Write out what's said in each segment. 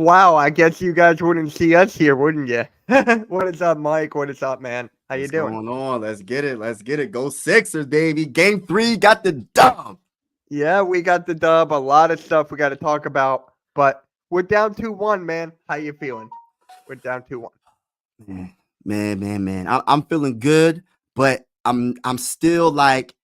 Wow, I guess you guys wouldn't see us here, wouldn't you? What is up, Mike? What is up, man? How you What's doing? going on? Let's get it. Let's get it. Go Sixers, baby. Game 3 got the dub. Yeah, we got the dub. A lot of stuff we got to talk about, but we're down 2-1, man. How you feeling? We're down 2-1. Man. I'm feeling good, but I'm still like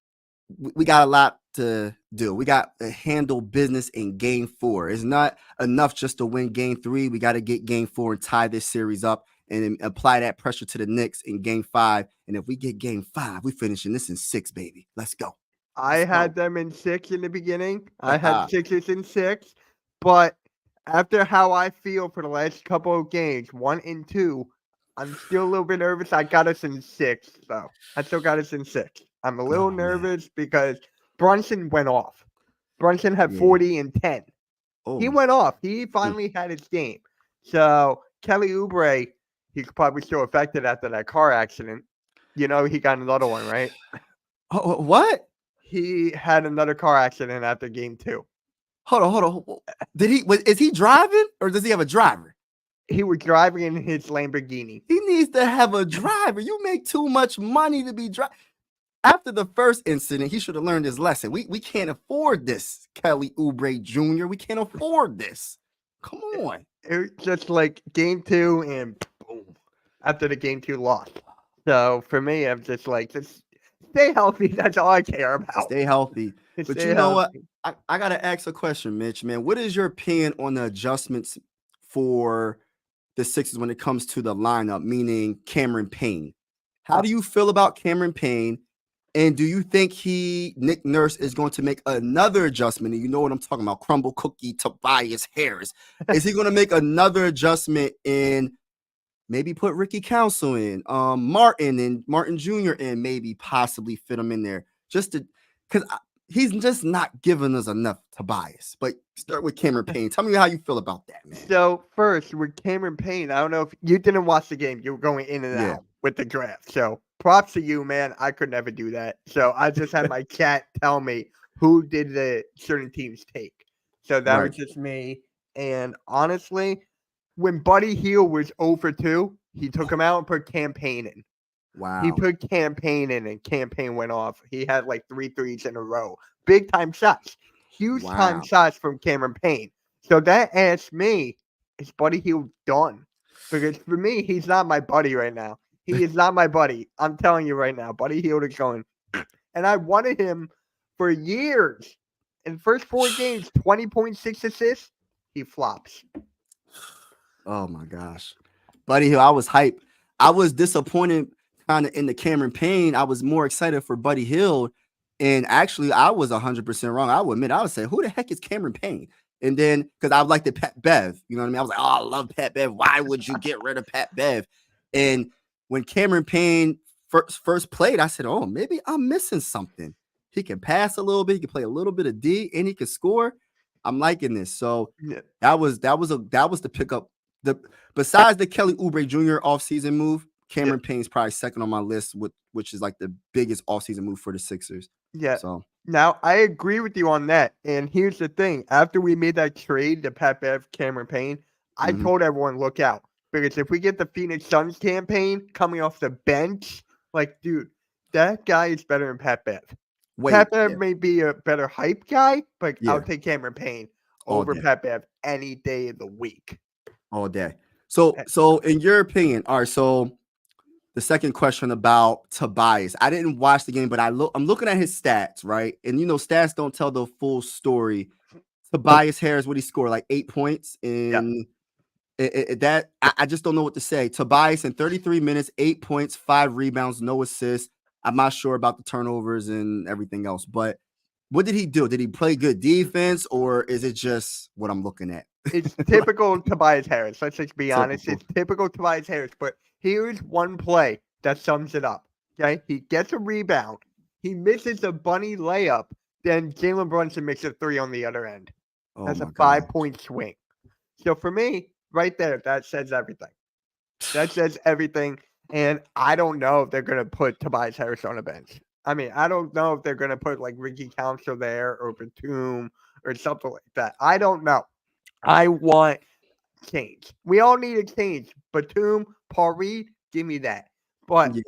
we got a lot to do. We got to handle business in game 4. It's not enough just to win game 3. We got to get game 4 and tie this series up and then apply that pressure to the Knicks in game 5. And if we get game 5, we finishing this in 6, baby. Let's go. I Let's had go. them in 6 in the beginning. I had Sixers in 6, but after how I feel for the last couple of games, 1 and 2, I'm still a little bit nervous. I got us in 6, though. I still got us in 6. I'm a little Oh man. nervous because Brunson went off. Brunson had Yeah. 40 and 10. He Oh. went off. He Mm. finally had his game. So Kelly Oubre, he's probably still affected after that car accident. You know, he got another one, right? Oh, what? He had another car accident after game 2. Hold on. Is he driving or does he have a driver? He was driving in his Lamborghini. He needs to have a driver. You make too much money to be driving. After the first incident, he should have learned his lesson. We can't afford this, Kelly Oubre Jr. We can't afford this. Come on. It was just like game 2 and boom, after the game 2 loss. So for me, I'm just like, just stay healthy. That's all I care about. Stay healthy. But Stay you know what? healthy. I got to ask a question, Mitch, man. What is your opinion on the adjustments for the Sixers when it comes to the lineup, meaning Cameron Payne? How do you feel about Cameron Payne? And do you think Nick Nurse is going to make another adjustment? And you know what I'm talking about, Crumble Cookie, Tobias Harris. Is he going to make another adjustment and maybe put Ricky Council in, Martin and Martin Jr. in, maybe possibly fit him in there just to because he's just not giving us enough Tobias. But start with Cameron Payne. Tell me how you feel about that, man. So first, with Cameron Payne, I don't know if you didn't watch the game. You were going in and Yeah. out with the draft. So props to you, man. I could never do that. So I just had my chat tell me who did the certain teams take. So that was Right. just me. And honestly, when Buddy Hield was 0 for 2, he took him out and put Campaign in. He Wow. put Campaign in, and Campaign went off. He had like 3 threes in a row. Big time shots. Huge time Wow. shots from Cameron Payne. So that asks me, is Buddy Hield done? Because for me, he's not my buddy right now. He is not my buddy. I'm telling you right now. Buddy Hield is going. And I wanted him for years. In the first 4 games, 20.6 assists. He flops. Oh my gosh. Buddy Hill, I was hyped. I was disappointed kind of in the Cameron Payne. I was more excited for Buddy Hill. And actually, I was 100% wrong. I would admit, I would say, who the heck is Cameron Payne? And then, because I liked the Pat Bev, you know what I mean? I was like, oh, I love Pat Bev. Why would you get rid of Pat Bev? And when Cameron Payne first played, I said, oh, maybe I'm missing something. He can pass a little bit. He can play a little bit of D, and he can score. I'm liking this. So Yeah. that was the pickup. Besides the Kelly Oubre Jr. offseason move, Cameron Payne's probably second on my list, which is like the biggest offseason move for the Sixers. Yeah. So Now I agree with you on that. And here's the thing: after we made that trade to Pat Bev, Cameron Payne, I told everyone, look out, because if we get the Phoenix Suns campaign coming off the bench, like, dude, that guy is better than Pat Bev. Pat Bev may be a better hype guy, but I'll take Cameron Payne all over day, Pat Bev any day of the week. all day. So in your opinion, all right. So the second question about Tobias, I didn't watch the game, but I'm looking at his stats, right? And you know, stats don't tell the full story. Tobias Harris, what he scored, like 8 points in. I just don't know what to say. Tobias in 33 minutes, 8 points, 5 rebounds, no assists. I'm not sure about the turnovers and everything else, but what did he do? Did he play good defense, or is it just what I'm looking at? It's typical Tobias Harris. Let's just be honest. Typical. It's typical Tobias Harris. But here's one play that sums it up. Okay. He gets a rebound. He misses a bunny layup. Then Jalen Brunson makes a 3 on the other end. Oh That's a my God. 5-point swing. So for me, right there, that says everything. That says everything. And I don't know if they're going to put Tobias Harris on a bench. I mean, I don't know if they're going to put like Ricky Council there or Batum or something like that. I don't know. I want change. We all need a change. Batum, Paul Reed, give me that. But Yeah.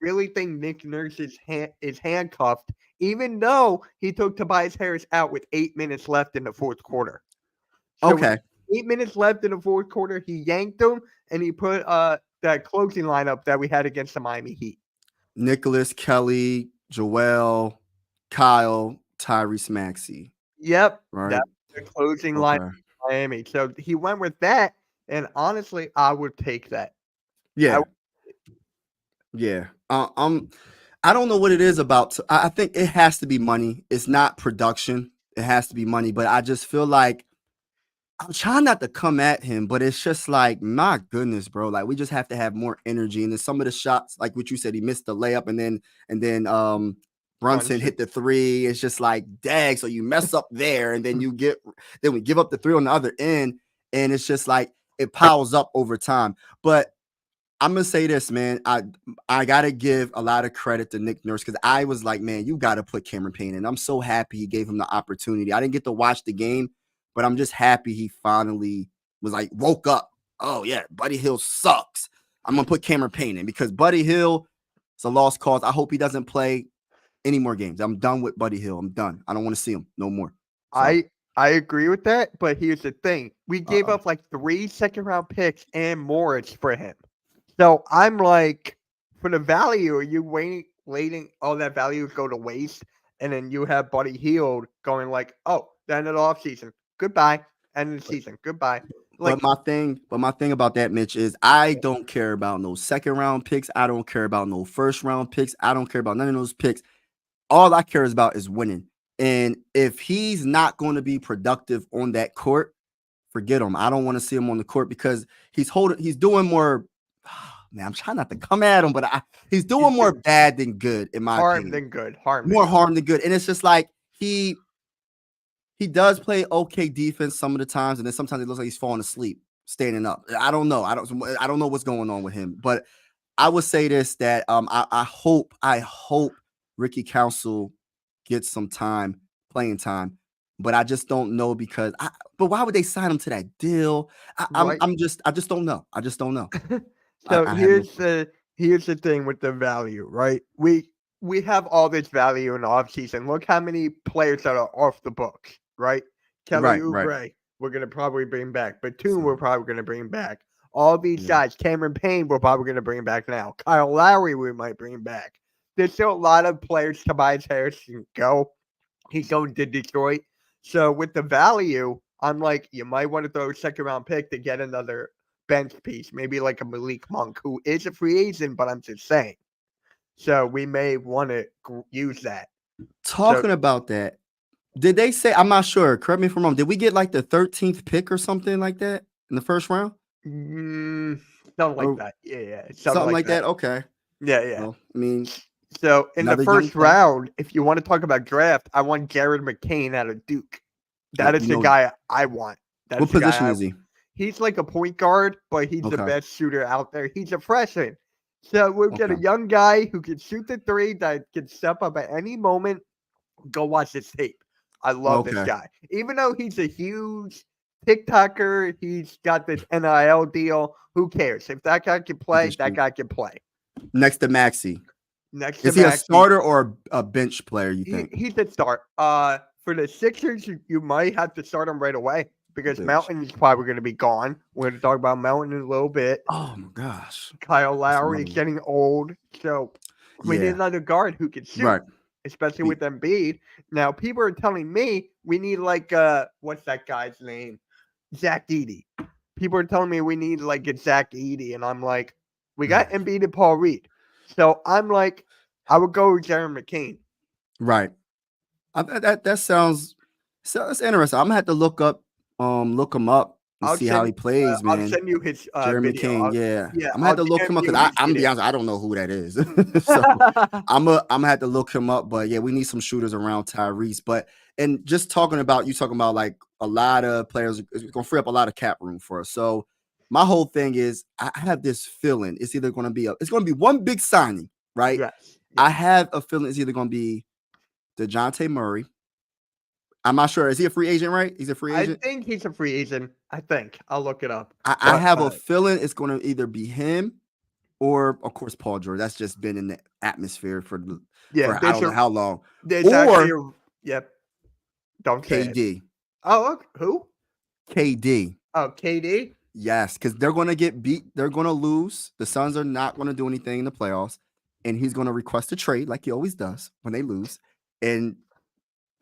really think Nick Nurse is handcuffed, even though he took Tobias Harris out with 8 minutes left in the fourth quarter. So with Okay. 8 minutes left in the fourth quarter, he yanked him and he put that closing lineup that we had against the Miami Heat. Nicholas, Kelly, Joel, Kyle, Tyrese Maxey. Yep, Right. that's the closing line Okay. for Miami. So he went with that, and honestly, I would take that. I Yeah. Yeah. I don't know what it is about. I think it has to be money. It's not production. It has to be money. But I just feel like I'm trying not to come at him, but it's just like, my goodness, bro. Like, we just have to have more energy. And then some of the shots, like what you said, he missed the layup, and then Brunson hit the three. It's just like, dang. So you mess up there, and then then we give up the three on the other end, and it's just like it piles up over time. But I'm gonna say this, man. I gotta give a lot of credit to Nick Nurse because I was like, man, you gotta put Cameron Payne in. I'm so happy he gave him the opportunity. I didn't get to watch the game, but I'm just happy he finally was like woke up. Oh yeah, Buddy Hield sucks. I'm gonna put Cameron Payne in because Buddy Hield is a lost cause. I hope he doesn't play any more games. I'm done with Buddy Hield. I'm done. I don't want to see him no more. So, I agree with that, but here's the thing: we gave uh-oh. up like 3 second-round picks and Morris for him. So I'm like, for the value, are you waiting all that value to go to waste, and then you have Buddy Heald going like, oh, the end of the offseason, goodbye, end of the season, goodbye. But Like, my thing about that, Mitch, is I don't care about no second round picks. I don't care about no first round picks. I don't care about none of those picks. All I care about is winning. And if he's not going to be productive on that court, forget him. I don't want to see him on the court because he's doing more. Man, I'm trying not to come at him, but he's he's doing more doing bad than good, in my harm opinion. than good, harm than More good. harm than good. And it's just like he does play okay defense some of the times, and then sometimes it looks like he's falling asleep, standing up. I don't know. I don't know what's going on with him. But I would say this that I hope Ricky Council gets some playing time. But I just don't know because but why would they sign him to that deal? Right. I just don't know. I just don't know. So I have no clue. here's the thing with the value, right? We have all this value in the offseason. Look how many players that are off the books, right? Kelly Right. Oubre, we're gonna probably bring back. Batum, So, we're probably gonna bring back. All these yeah. guys, Cameron Payne, we're probably gonna bring back now. Kyle Lowry, we might bring back. There's still a lot of players. Tobias Harris can go. He's going to Detroit. So with the value, I'm like, you might want to throw a second round pick to get another bench piece, maybe like a Malik Monk, who is a free agent, but I'm just saying. So we may want to use that. So Talking about that, did they say? I'm not sure. Correct me if I'm wrong. Did we get like the 13th pick or something like that in the first round? mm, something like Or that. Yeah, something something like like that. that? Okay. Yeah. Well, I mean, So in the another young first player. round, if you want to talk about draft, I want Jared McCain out of Duke. That is You the know, guy I want. That what is the position guy is he? he's like a point guard, but he's the Okay. best shooter out there. He's a freshman. So we'll get Okay. a young guy who can shoot the three that can step up at any moment. Go watch this tape. I love this Okay. guy. Even though he's a huge TikToker, he's got this NIL deal. Who cares? If that guy can He play, can that shoot. guy can play. Next to Maxi. Next to Is he a Maxi, starter or a bench player, you think? he's a start. For the Sixers, you might have to start him right away because Bench. Melton is probably going to be gone. We're going to talk about Melton in a little bit. Oh my gosh. Kyle That's Lowry another is one. getting old, so we need Yeah. another guard who can shoot, Right. especially Be- with Embiid. Now, people are telling me we need like what's that guy's name? Zach Edey. People are telling me we need like a Zach Edey, and I'm like, we got Embiid and Paul Reed, so I'm like, I would go with Jaron McCain. Right. That sounds so that's interesting. I'm gonna have to look him up and I'll see how send he plays, I'll man. send you his Jeremy video. King, yeah. I'm gonna have I'll to look him DM up you because his I'm gonna be video. honest, I don't know who that is. So I'm gonna have to look him up. But yeah, we need some shooters around Tyrese. But and just talking about like a lot of players, it's gonna free up a lot of cap room for us. So my whole thing is I have this feeling it's either gonna be one big signing, right? Yes. I have a feeling it's either gonna be DeJounte Murray. I'm not sure. Is he a free agent, right? He's a free I agent. think he's a free agent. I think. I'll look it up. I But have a feeling it's going to either be him or, of course, Paul George. That's just been in the atmosphere yeah, for I don't know how long. there's actually Or yep. Don't say it. KD. Oh, look, who? KD. Oh, KD. Yes, because they're going to get beat. They're going to lose. The Suns are not going to do anything in the playoffs. And he's going to request a trade like he always does when they lose. And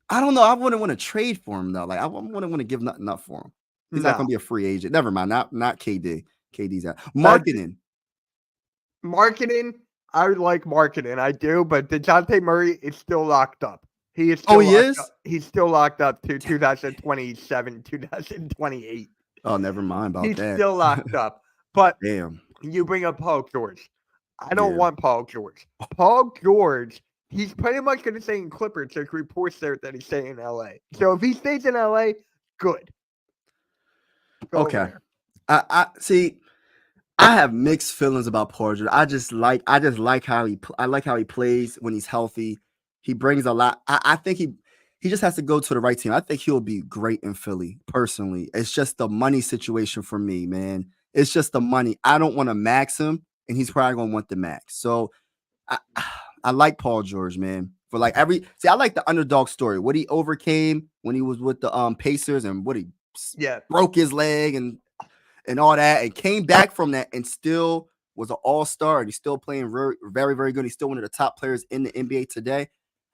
I don't know. I wouldn't want to trade for him, though. Like, I wouldn't want to give nothing up for him. He's not going to be a free agent. Never mind. Not KD. KD's out. Marketing. Marketing. I like marketing. I do. But DeJounte Murray is still locked up. He is he still locked is? up. He's still locked up to 2027, 2028. Oh, never mind about He's that. still locked up. But damn, you bring up Paul George. I don't want Paul George. Paul George, he's pretty much going to stay in Clippers. There's reports there that he's staying in LA. So if he stays in LA, good. Go okay. I see. I have mixed feelings about Paul George. I just like how he plays when he's healthy. He brings a lot. I think he just has to go to the right team. I think he'll be great in Philly. Personally, it's just the money situation for me, man. It's just the money. I don't want to max him, and he's probably gonna want the max. So I like Paul George, man. For like I like the underdog story. What he overcame when he was with the Pacers, and what he broke his leg and all that, and came back from that and still was an all-star, and he's still playing very, very, very good. He's still one of the top players in the NBA today.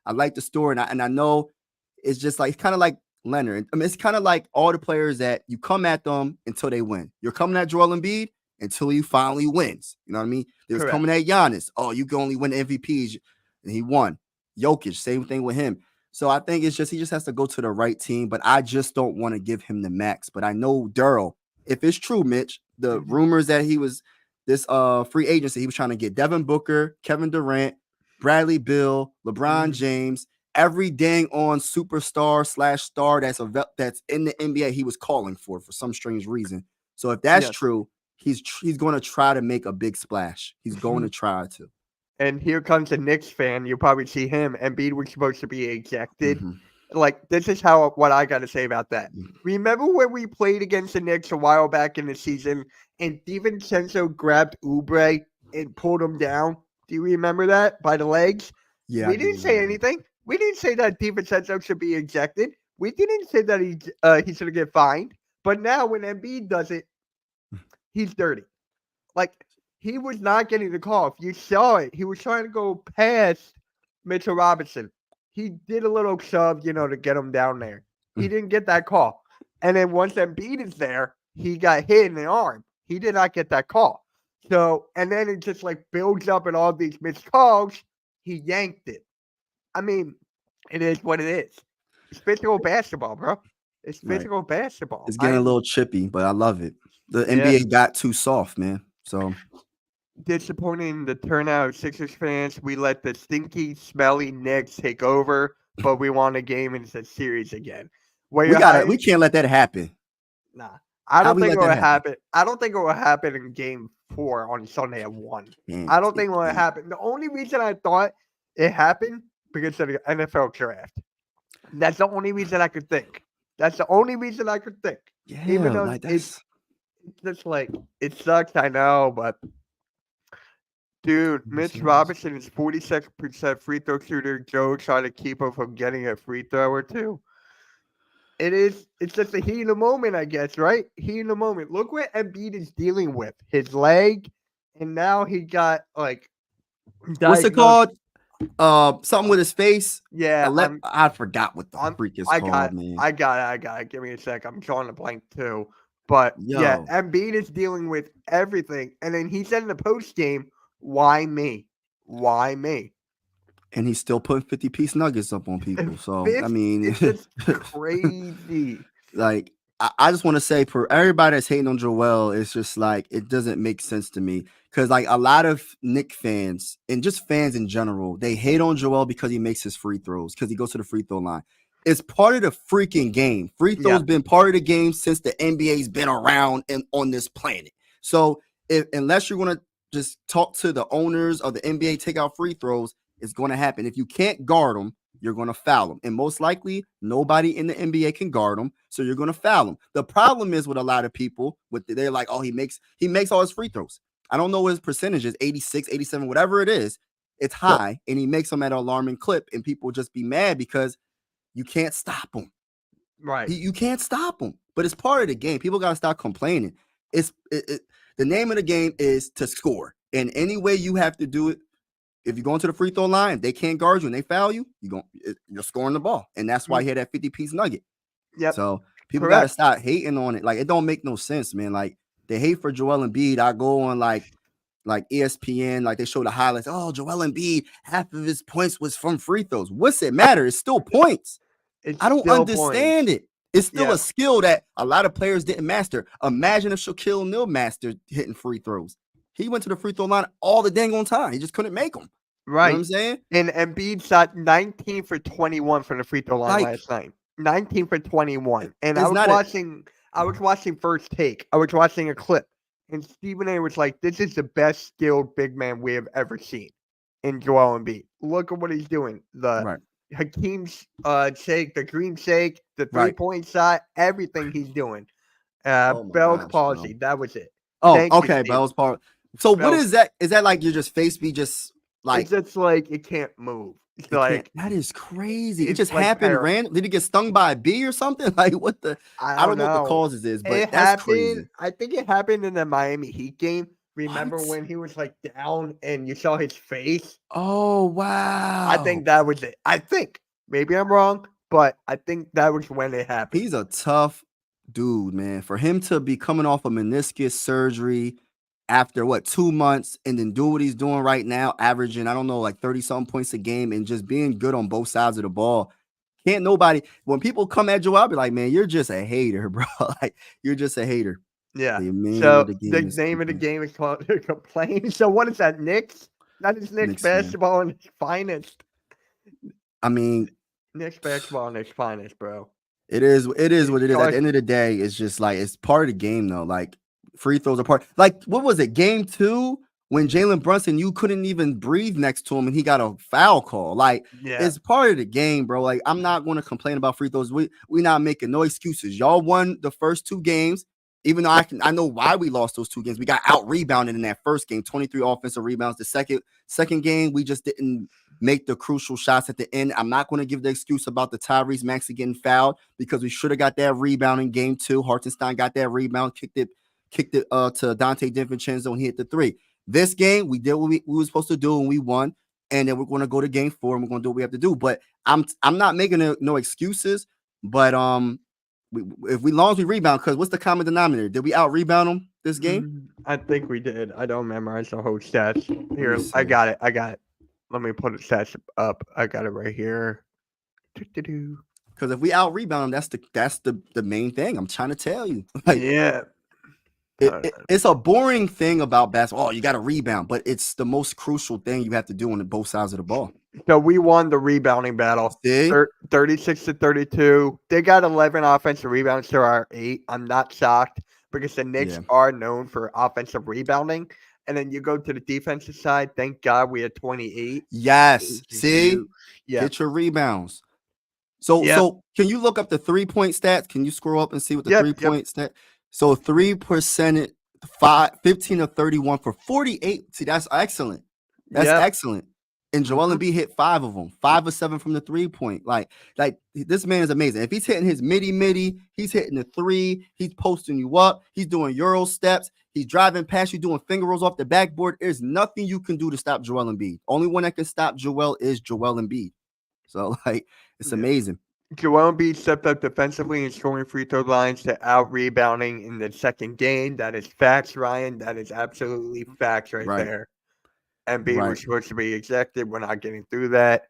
I like the story, and I know it's just like kind of like Leonard. I mean, it's kind of like all the players that you come at them until they win. You're coming at Joel Embiid until he finally wins. You know what I mean? They was coming at Giannis. Oh, you can only win MVPs, and he won. Jokic, same thing with him. So I think it's just he just has to go to the right team, but I just don't want to give him the max. But I know Daryl. If it's true, Mitch, the rumors that he was this free agency, he was trying to get Devin Booker, Kevin Durant, Bradley Beal, LeBron James, every dang on superstar / star that's in the NBA he was calling for some strange reason. So if that's true, he's going to try to make a big splash. He's going to try to. And here comes a Knicks fan. You'll probably see him. Embiid was supposed to be ejected. Like, this is what I got to say about that. Remember when we played against the Knicks a while back in the season and DiVincenzo grabbed Oubre and pulled him down? Do you remember that? By the legs? Yeah. We didn't say anything. We didn't say that DiVincenzo should be ejected. We didn't say that he should get fined. But now when Embiid does it, he's dirty. Like, he was not getting the call. If you saw it, he was trying to go past Mitchell Robinson. He did a little shove, to get him down there. He didn't get that call. And then once Embiid is there, he got hit in the arm. He did not get that call. So, and then it just like builds up and all these missed calls. He yanked it. I mean, it is what it is. It's physical basketball, bro. It's physical basketball. It's getting a little chippy, but I love it. The NBA got too soft, man. So disappointing the turnout of Sixers fans. We let the stinky, smelly Knicks take over, but we won a game and it's a series again. We can't let that happen. Nah. I don't think it will happen. I don't think it will happen in game 4 on Sunday at 1. I don't think it will happen. The only reason I thought it happened because of the NFL draft. That's the only reason I could think. Yeah, even though it's just like it sucks, I know, but dude, Mitch Robinson is 46% free throw shooter. Joe trying to keep him from getting a free throw or two. It's just a heat in the moment, I guess, right? Heat in the moment. Look what Embiid is dealing with. His leg, and now he got like what's it called? Something with his face. Yeah, I forgot what the freak is called, man. I got it. Give me a sec. I'm drawing a blank too. But yeah, Embiid is dealing with everything. And then he said in the post game, why me? Why me? And he's still putting 50-piece nuggets up on people. So I mean, it's just crazy. Like, I just want to say, for everybody that's hating on Joel, it's just like it doesn't make sense to me. Because like a lot of Knicks fans and just fans in general, they hate on Joel because he makes his free throws, because he goes to the free throw line. It's part of the freaking game. Free throws been part of the game since the NBA's been around and on this planet. So unless you're going to just talk to the owners of the NBA, take out free throws, it's going to happen. If you can't guard them, you're going to foul him. And most likely, nobody in the NBA can guard him, so you're going to foul him. The problem is with a lot of people, they're like, oh, he makes all his free throws. I don't know what his percentage is, 86, 87, whatever it is. It's high, and he makes them at an alarming clip, and people just be mad because you can't stop him. Right. You can't stop him, but it's part of the game. People got to stop complaining. The name of the game is to score, and any way you have to do it. If you go into the free throw line, they can't guard you and they foul you, you're scoring the ball. And that's why he had that 50-piece nugget. Yep. So people got to stop hating on it. Like, it don't make no sense, man. Like, the hate for Joel Embiid, I go on like ESPN, like they show the highlights. Oh, Joel Embiid, half of his points was from free throws. What's it matter? It's still points. I don't understand it. It's still a skill that a lot of players didn't master. Imagine if Shaquille O'Neal mastered hitting free throws. He went to the free throw line all the dang on time. He just couldn't make them. Right. You know what I'm saying? And Embiid shot 19 for 21 from the free throw line last night. 19 for 21. And I was watching First Take. I was watching a clip. And Stephen A was like, this is the best skilled big man we have ever seen in Joel Embiid. Look at what he's doing. The Hakeem's shake, the green shake, the 3-point shot, everything he's doing. Bell's palsy. That was it. Oh, okay, Bell's palsy. So what is that? Is that like you're just just like it's just like it can't move? It's like that is crazy. It just happened random. Did he get stung by a bee or something? Like what the? I don't know what the causes is, but that's crazy. I think it happened in the Miami Heat game. Remember when he was like down and you saw his face? Oh wow! I think that was it. I think maybe I'm wrong, but I think that was when it happened. He's a tough dude, man. For him to be coming off a meniscus surgery after 2 months and then do what he's doing right now, averaging, I don't know, like 30-something points a game and just being good on both sides of the ball. Can't nobody, when people come at Joel, I'll be like, man, you're just a hater, bro. Like, you're just a hater. Yeah. So the name of the game is called Complain. So what is that, Knicks? That is Knicks basketball in its finest. I mean, Knicks basketball in its finest, bro. It is what it is. At the end of the day, it's just like, it's part of the game, though. Like, free throws are part. Like, what was it? Game 2 when Jalen Brunson, you couldn't even breathe next to him and he got a foul call. Like, it's part of the game, bro. Like, I'm not going to complain about free throws. We're not making no excuses. Y'all won the first 2 games. Even though I know why we lost those 2 games. We got out rebounded in that first game, 23 offensive rebounds. The second game, we just didn't make the crucial shots at the end. I'm not going to give the excuse about the Tyrese Maxey getting fouled because we should have got that rebound in game 2. Hartenstein got that rebound, kicked it to Dante DiVincenzo and he hit the 3. This game, we did what we were supposed to do and we won. And then we're going to go to game 4 and we're going to do what we have to do. But I'm not making no excuses. But as long as we rebound, because what's the common denominator? Did we out rebound them this game? I think we did. I don't memorize the whole stats. Here, I got it. Let me put the stats up. I got it right here. Because if we out rebound them, that's the main thing. I'm trying to tell you. Like, yeah. It's a boring thing about basketball. Oh, you got to rebound, but it's the most crucial thing you have to do on both sides of the ball. So we won the rebounding battle, 36-32. They got 11 offensive rebounds to our 8. I'm not shocked because the Knicks are known for offensive rebounding. And then you go to the defensive side. Thank God we had 28. Yes. See? Get your rebounds. So can you look up the 3-point stats? Can you scroll up and see what the 3-point stat? So 3%, 15 of 31 for 48. See, that's excellent. That's excellent. And Joel Embiid hit 5 of them, 5 of 7 from the 3-point. Like this man is amazing. If he's hitting his midi, he's hitting the 3. He's posting you up. He's doing Euro steps. He's driving past you, doing finger rolls off the backboard. There's nothing you can do to stop Joel Embiid. Only one that can stop Joel is Joel Embiid. So, like, it's amazing. Joel Embiid stepped up defensively and scoring free throw lines to out rebounding in the second game. That is facts, Ryan. That is absolutely facts right there. Embiid was supposed to be ejected. We're not getting through that.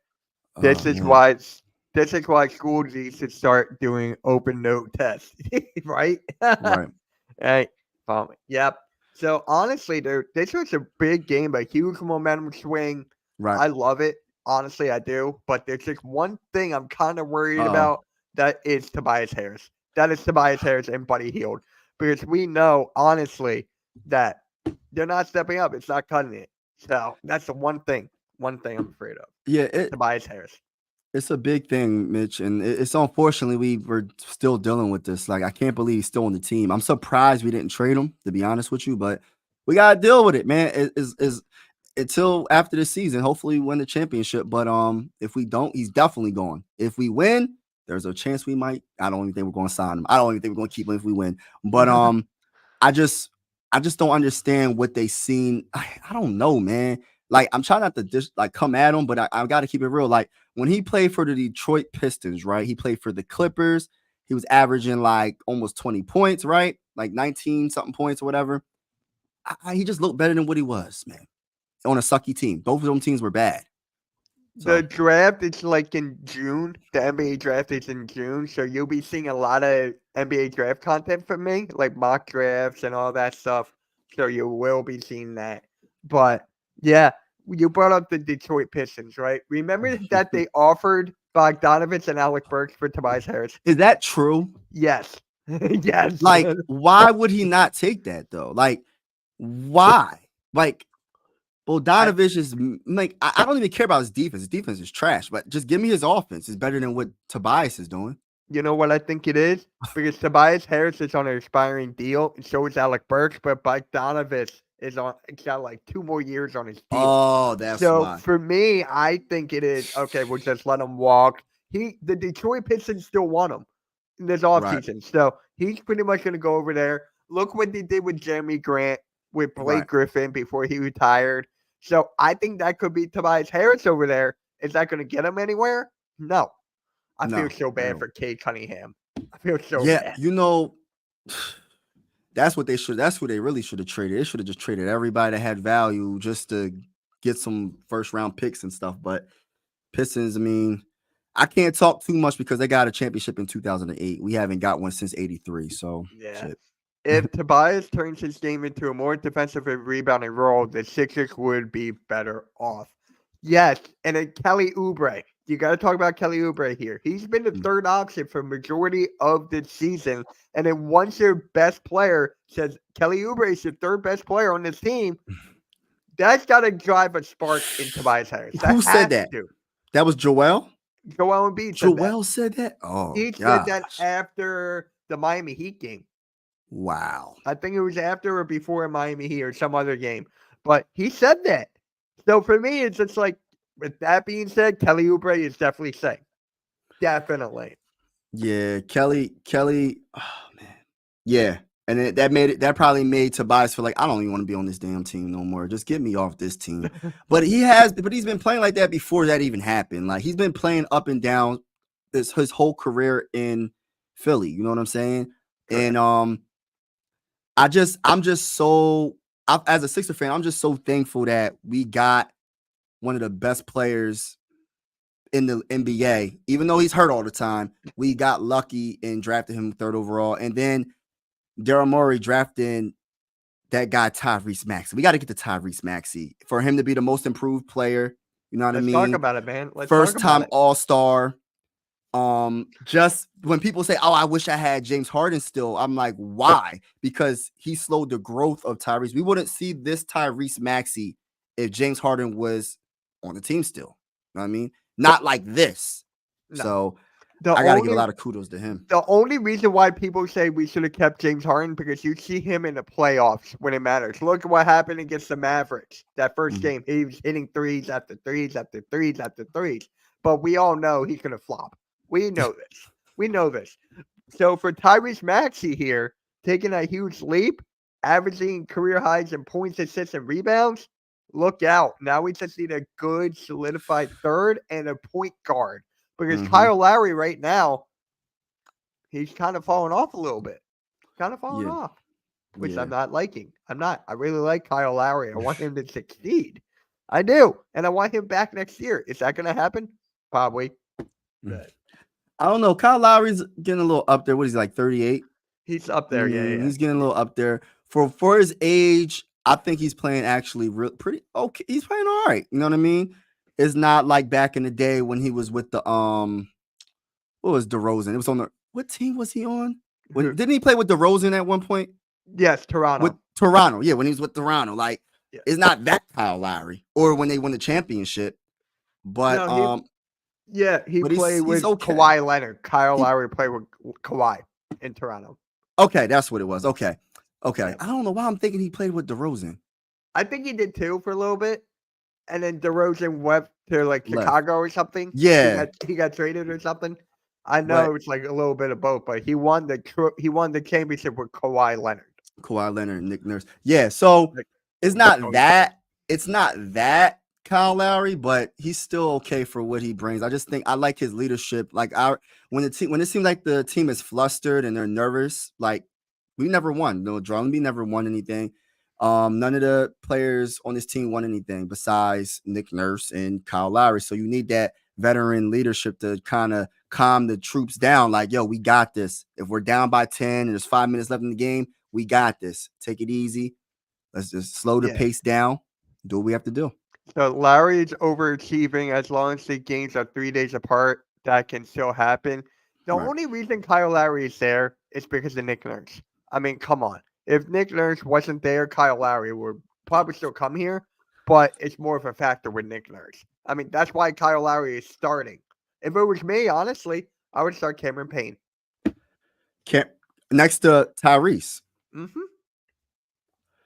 This is why schools need to start doing open note tests, right? Right. Yep. So honestly, dude, this was a big game, a huge momentum swing. I love it. Honestly, I do. But there's just one thing I'm kind of worried about. That is Tobias Harris. That is Tobias Harris and Buddy Hield. Because we know, honestly, that they're not stepping up. It's not cutting it. So that's the one thing I'm afraid of. Yeah. Tobias Harris. It's a big thing, Mitch, and it's unfortunately we're still dealing with this. Like, I can't believe he's still on the team. I'm surprised we didn't trade him, to be honest with you, but we gotta deal with it, man. Is until after the season. Hopefully, we win the championship. But if we don't, he's definitely gone. If we win, there's a chance we might. I don't even think we're going to sign him. I don't even think we're going to keep him if we win. But I just don't understand what they seen. I don't know, man. Like, I'm trying not to just like come at him, but I got to keep it real. Like, when he played for the Detroit Pistons, right? He played for the Clippers. He was averaging like almost 20 points, right? Like 19 something points or whatever. He just looked better than what he was, man, on a sucky team. Both of them teams were bad. The draft is like in June. The NBA draft is in June, so you'll be seeing a lot of NBA draft content from me, like mock drafts and all that stuff. So you will be seeing that. But yeah, you brought up the Detroit Pistons, right? Remember that they offered Bogdanovich and Alec Burks for Tobias Harris? Is that true? Yes. Yes. Like, why would he not take that though? Like, why? Like, Bogdanovich is like, I don't even care about his defense. His defense is trash, but just give me his offense. It's better than what Tobias is doing. You know what I think it is? Because Tobias Harris is on an expiring deal, and so is Alec Burks, but Bogdanovich is got like 2 more years on his deal. Oh, that's So why. for me, I think it is okay. We'll just let him walk. The Detroit Pistons still want him in this offseason. So he's pretty much going to go over there. Look what they did with Jeremy Grant, with Blake Griffin before he retired. So I think that could be Tobias Harris over there. Is that going to get him anywhere? No. I feel so bad for Cade Cunningham. I feel so bad. You know, that's what they should. That's who they really should have traded. They should have just traded everybody that had value just to get some first round picks and stuff. But Pistons, I mean, I can't talk too much because they got a championship in 2008. We haven't got one since '83. So yeah. Shit. If Tobias turns his game into a more defensive and rebounding role, the Sixers would be better off. Yes, and then Kelly Oubre. You got to talk about Kelly Oubre here. He's been the third option for majority of the season. And then once your best player says Kelly Oubre is your third best player on this team, that's got to drive a spark in Tobias Harris. Who said that? That was Joel? Joel Embiid said that. Joel said that? Oh, he said that after the Miami Heat game. Wow. I think it was after or before Miami Heat or some other game. But he said that. So for me, it's just like, with that being said, Kelly Oubre is definitely safe. Definitely. Yeah, Kelly. Oh man. Yeah, and that probably made Tobias feel like, I don't even want to be on this damn team no more. Just get me off this team. But he's been playing like that before that even happened. Like, he's been playing up and down his whole career in Philly. You know what I'm saying? Correct. And as a Sixer fan, I'm just so thankful that we got one of the best players in the NBA. Even though he's hurt all the time, we got lucky and drafted him 3rd overall. And then Daryl Morey drafting that guy Tyrese Maxey. We got to get to Tyrese Maxey for him to be the most improved player. You know what I mean? Let's talk about it, man. First time All-Star. Just when people say, "Oh, I wish I had James Harden still," I'm like, why? Because he slowed the growth of Tyrese. We wouldn't see this Tyrese Maxey if James Harden was on the team still. You know what I mean? Not like this. No. So I got to give a lot of kudos to him. The only reason why people say we should have kept James Harden, because you see him in the playoffs when it matters. Look at what happened against the Mavericks. That first game, he was hitting threes after threes after threes after threes. But we all know he's going to flop. We know this. We know this. So for Tyrese Maxey here, taking a huge leap, averaging career highs in points, assists, and rebounds, look out. Now we just need a good, solidified third and a point guard. Because Kyle Lowry right now, he's kind of falling off a little bit. Kind of falling off, which I'm not liking. I'm not. I really like Kyle Lowry. I want him to succeed. I do. And I want him back next year. Is that going to happen? Probably. But I don't know. Kyle Lowry's getting a little up there. What is he, like 38? He's up there, yeah. He's getting a little up there. For his age, I think he's playing actually pretty okay. He's playing all right. You know what I mean? It's not like back in the day when he was with the what was DeRozan? It was on what team was he on? Didn't he play with DeRozan at one point? Yes, Toronto. With Toronto, yeah, when he was with Toronto. Like, it's not that Kyle Lowry or when they won the championship. But Yeah, he but played he's with okay. Kawhi Leonard. Kyle He, Lowry played with Kawhi in Toronto. okay, that's what it was. Okay. Yeah. I don't know why I'm thinking he played with DeRozan. I think he did too for a little bit. And then DeRozan went to like Left. Chicago or something. Yeah. He got traded or something. I know But it's like a little bit of both, but he won the championship with Kawhi Leonard. Kawhi Leonard, Nick Nurse. Yeah, so Like, it's not that Kyle Lowry, but he's still okay for what he brings. I just think I like his leadership. Like when it seems like the team is flustered and they're nervous, like we never won. No, Joel never won anything. None of the players on this team won anything besides Nick Nurse and Kyle Lowry. So you need that veteran leadership to kind of calm the troops down. Like, yo, we got this. If we're down by 10 and there's 5 minutes left in the game, we got this. Take it easy. Let's just slow the pace down. Do what we have to do. So Lowry is overachieving as long as the games are 3 days apart. That can still happen. The only reason Kyle Lowry is there is because of Nick Nurse. I mean, come on. If Nick Nurse wasn't there, Kyle Lowry would probably still come here, but it's more of a factor with Nick Nurse. I mean, that's why Kyle Lowry is starting. If it was me, honestly, I would start Cameron Payne. Next to Tyrese. Mm-hmm.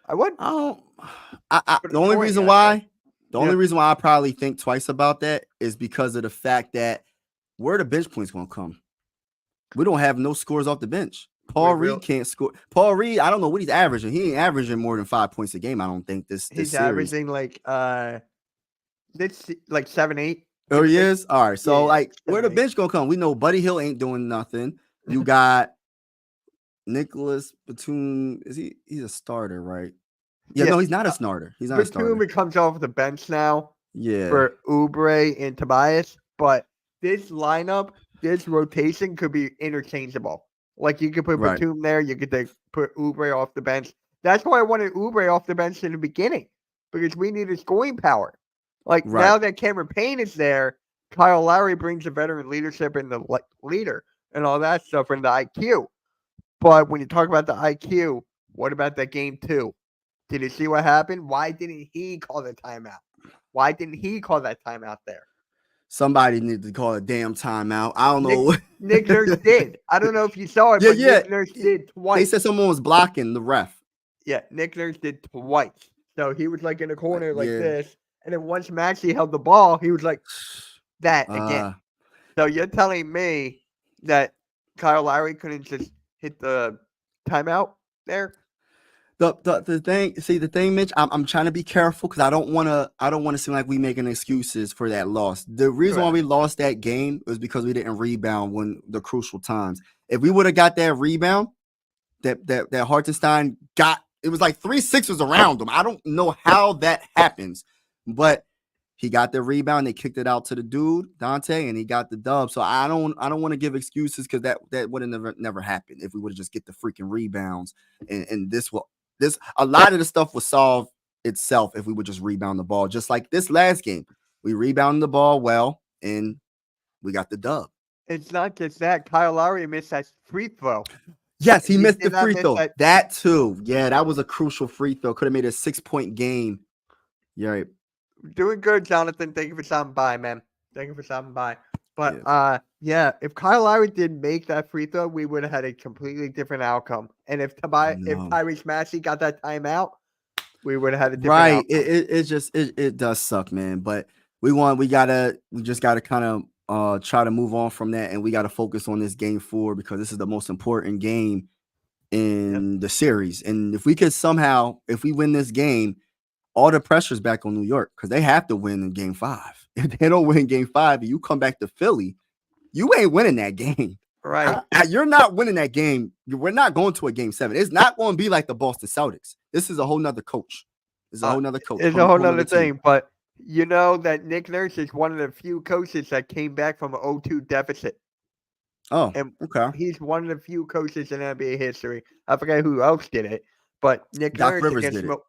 I would. The only reason why I probably think twice about that is because of the fact that where the bench points going to come. We don't have no scores off the bench. Paul Reed can't score. Paul Reed, I don't know what he's averaging. He ain't averaging more than 5 points a game. I don't think this he's series. Averaging like 7-8. Oh, he is? All right. So where the bench gonna come? We know Buddy Hill ain't doing nothing. You got Nicholas Batum. He's a starter, right? Yeah, no, he's not a starter. He's not a starter. Batum comes off the bench now. Yeah. For Oubre and Tobias, but this lineup, this rotation could be interchangeable. Like you could put Batum there, you could put Oubre off the bench. That's why I wanted Oubre off the bench in the beginning, because we needed scoring power. Like now that Cameron Payne is there, Kyle Lowry brings the veteran leadership and the leader and all that stuff and the IQ. But when you talk about the IQ, what about that game 2? Did you see what happened? Why didn't he call the timeout? Why didn't he call that timeout there? Somebody needed to call a damn timeout. I don't know. Nick Nurse did. I don't know if you saw it, but Nick Nurse did twice. They said someone was blocking the ref. Yeah, Nick Nurse did twice. So he was like in the corner like this. And then once Maxey held the ball, he was like that again. So you're telling me that Kyle Lowry couldn't just hit the timeout there? The thing, Mitch, I'm trying to be careful because I don't want to seem like we making excuses for that loss. The reason why we lost that game was because we didn't rebound when the crucial times. If we would have got that rebound, that Hartenstein got, it was like 3 Sixers around him. I don't know how that happens, but he got the rebound. They kicked it out to the dude Dante, and he got the dub. So I don't want to give excuses because that would have never happened if we would have just get the freaking rebounds. And a lot of the stuff would solve itself if we would just rebound the ball. Just like this last game, we rebounded the ball well, and we got the dub. It's not just that. Kyle Lowry missed that free throw. Yes, he missed the free throw. That too. Yeah, that was a crucial free throw. Could have made a 6-point game. Yeah, right. Doing good, Jonathan. Thank you for stopping by, man. Thank you for stopping by. But if Kyle Lowry did make that free throw, we would have had a completely different outcome. And if Tyrese Maxey got that timeout, we would have had a different outcome. It does suck, man. But we just gotta kind of try to move on from that, and we gotta focus on this game 4 because this is the most important game in the series. And if we could somehow, if we win this game, all the pressure's back on New York because they have to win in game 5. If they don't win game 5 and you come back to Philly, you ain't winning that game. Right. You're not winning that game. We're not going to a game 7. It's not going to be like the Boston Celtics. This is a whole nother coach. It's a whole nother coach. It's a whole nother thing. But you know that Nick Nurse is one of the few coaches that came back from an 0-2 deficit. Oh, and okay. He's one of the few coaches in NBA history. I forget who else did it, but Nick Doc Nurse Rivers did it.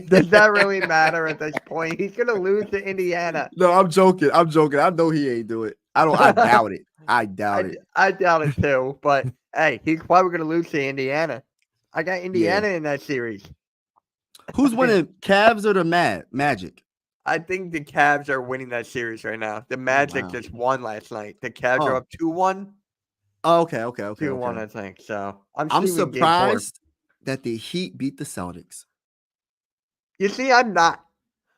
Does that really matter at this point? He's gonna lose to Indiana. No, I'm joking. I know he ain't do it. I doubt it. I doubt it. I doubt it too. But hey, he's probably gonna lose to Indiana. I got Indiana in that series. Who's winning, Cavs or the Magic? I think the Cavs are winning that series right now. The Oh Magic wow. just won last night. The Cavs are Oh. up 2-1. Oh, okay. 2-1, I think. So I'm I'm seeing game 4. surprised that the Heat beat the Celtics. You see, I'm not.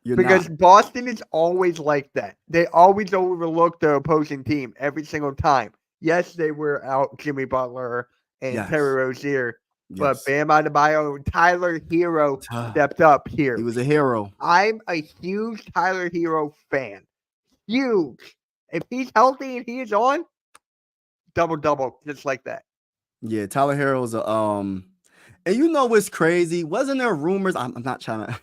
You're Because not. Boston is always like that. They always overlook the opposing team every single time. Yes, they were out Jimmy Butler and Yes. Terry Rozier, but Yes. Bam Adebayo and Tyler Hero Ah, stepped up he here. was a hero. I'm a huge Tyler Hero fan. Huge. If he's healthy and he is on, double, just like that. Yeah, Tyler Harrell's a and you know what's crazy? Wasn't there rumors? I'm not trying to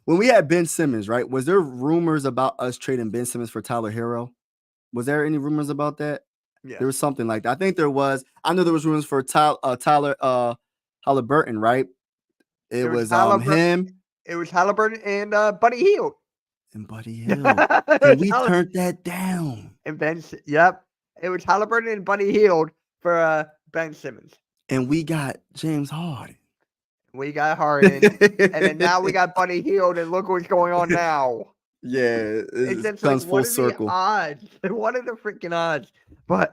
when we had Ben Simmons, right? Was there rumors about us trading Ben Simmons for Tyler Hero? Was there any rumors about that? Yes. There was something like that. I think there was. I know there was rumors for Tyler Halliburton, right? It It was was Halliburton. him It was Halliburton and Buddy Hield. and Buddy Hill. It And was we turned that down. And yep. It was Halliburton and Buddy Hield for Ben Simmons. And we got James Harden. We got Harden. And then now we got Buddy Hield, and look what's going on now. Yeah, It's it just like, comes full what are the circle. odds? What are the freaking odds? But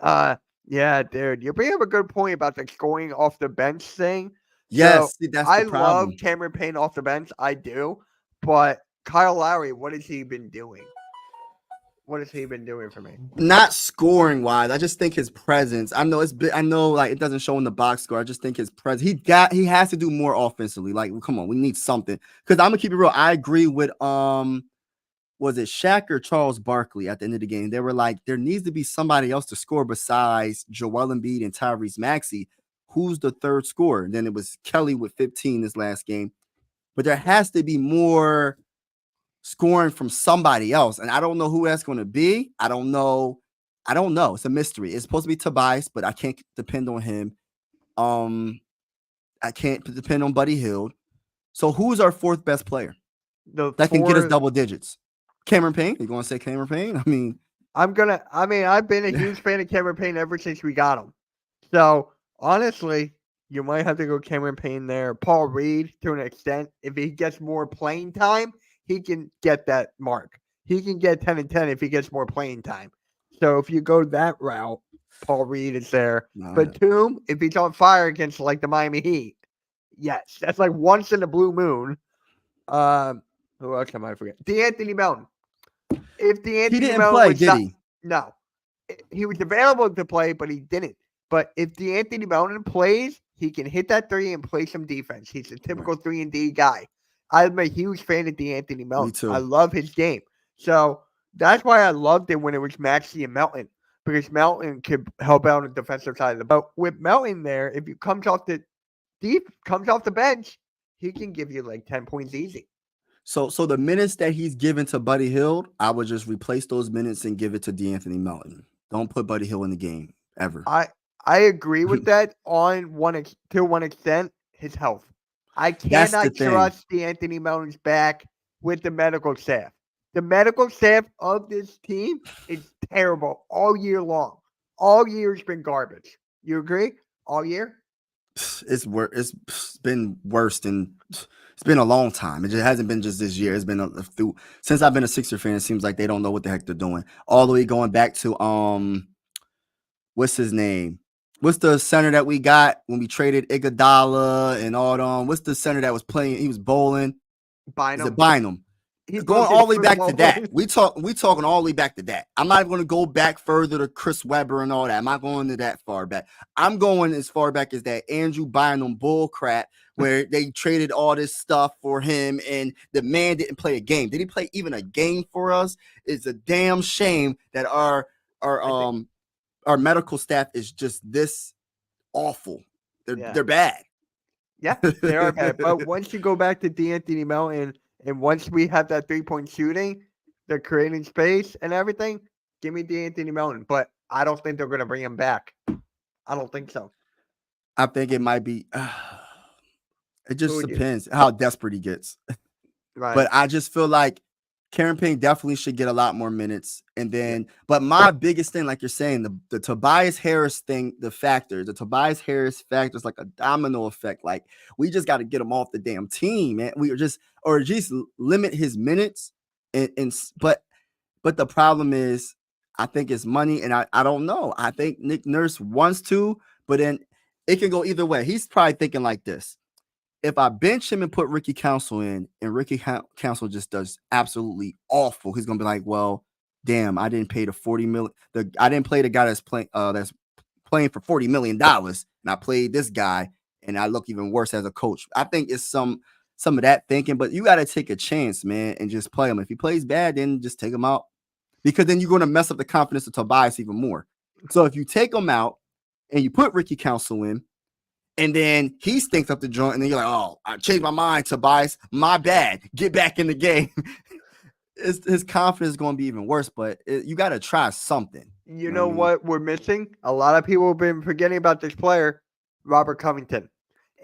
yeah, dude, you bring up a good point about the scoring off the bench thing. So Yes, see, that's I the love problem. Cameron Payne off the bench. I do. But Kyle Lowry, what has he been doing? What has he been doing for me? Not scoring wise, I just think his presence. I know like it doesn't show in the box score. I just think his presence. He has to do more offensively. Like, come on, we need something. Because I'm gonna keep it real. I agree with was it Shaq or Charles Barkley at the end of the game? They were like, there needs to be somebody else to score besides Joel Embiid and Tyrese Maxey. Who's the third scorer? And then it was Kelly with 15 this last game. But there has to be more scoring from somebody else. And I don't know who that's going to be. I don't know. It's a mystery. It's supposed to be Tobias, but I can't depend on him. I can't depend on Buddy Hield. So who's our fourth best player that can get us double digits? Cameron Payne? You going to say Cameron Payne? I mean, I've been a huge fan of Cameron Payne ever since we got him. So honestly, you might have to go Cameron Payne there. Paul Reed, to an extent, if he gets more playing time, he can get that mark. He can get 10 and 10 if he gets more playing time. So if you go that route, Paul Reed is there. Batum, if he's on fire against like the Miami Heat, yes, that's like once in a blue moon. Who else am I forgetting? DeAnthony Melton. If DeAnthony he didn't Melton play, was did he? No, he was available to play, but he didn't. But if DeAnthony Melton plays, he can hit that three and play some defense. He's a typical 3-and-D guy. I'm a huge fan of DeAnthony Melton. Me too. I love his game. So that's why I loved it when it was Maxey and Melton, because Melton could help out on the defensive side of the ball. With Melton there, if he comes off the bench, he can give you like 10 points easy. So the minutes that he's given to Buddy Hield, I would just replace those minutes and give it to DeAnthony Melton. Don't put Buddy Hield in the game ever. I agree with that to one extent. His health. I cannot trust DeAnthony Melton's back with the medical staff. The medical staff of this team is terrible all year long. All year has been garbage. You agree? All year? It's been worse than it's been a long time. It just hasn't been just this year. It's been since I've been a Sixer fan. It seems like they don't know what the heck they're doing. All the way going back to what's his name? What's the center that we got when we traded Iguodala and all them? What's the center that was playing? He was bowling. Bynum. Is it Bynum? Going all the way back to that. We talking all the way back to that. I'm not going to go back further to Chris Webber and all that. I'm not going to that far back. I'm going as far back as that Andrew Bynum bull crap where they traded all this stuff for him and the man didn't play a game. Did he play even a game for us? It's a damn shame that our medical staff is just this awful. They're bad. Yeah, they are bad. But once you go back to DeAnthony Melton, and once we have that 3-point shooting, they're creating space and everything, give me DeAnthony Melton. But I don't think they're going to bring him back. I don't think so. I think it might be. It just depends how desperate he gets. Right. But I just feel like Cameron Payne definitely should get a lot more minutes. And then, but my biggest thing, like you're saying, the Tobias Harris thing, the Tobias Harris factor is like a domino effect. Like, we just got to get him off the damn team, man. Or just limit his minutes But the problem is, I think it's money, and I don't know. I think Nick Nurse wants to, but then it can go either way. He's probably thinking like this: if I bench him and put Ricky Council in, and Ricky Council just does absolutely awful, he's gonna be like, well, damn, I didn't pay the 40 million. I didn't play the guy that's playing for $40 million, and I played this guy, and I look even worse as a coach. I think it's some of that thinking, but you got to take a chance, man, and just play him. If he plays bad, then just take him out, because then you're going to mess up the confidence of Tobias even more. So if you take him out and you put Ricky Council in, and then he stinks up the joint, and then you're like, oh, I changed my mind, Tobias. My bad. Get back in the game. His confidence is going to be even worse, but you got to try something. You know what we're missing? A lot of people have been forgetting about this player, Robert Covington.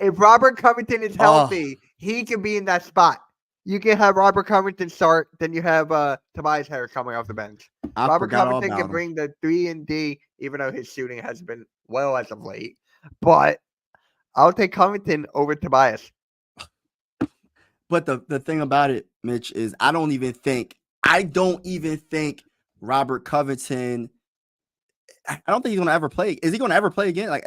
If Robert Covington is healthy, he can be in that spot. You can have Robert Covington start, then you have Tobias Harris coming off the bench. Robert Covington can bring the 3 and D, even though his shooting has been well as of late. But I'll take Covington over Tobias. But the thing about it, Mitch, is I don't even think Robert Covington. I don't think he's gonna ever play. Is he gonna ever play again? Like,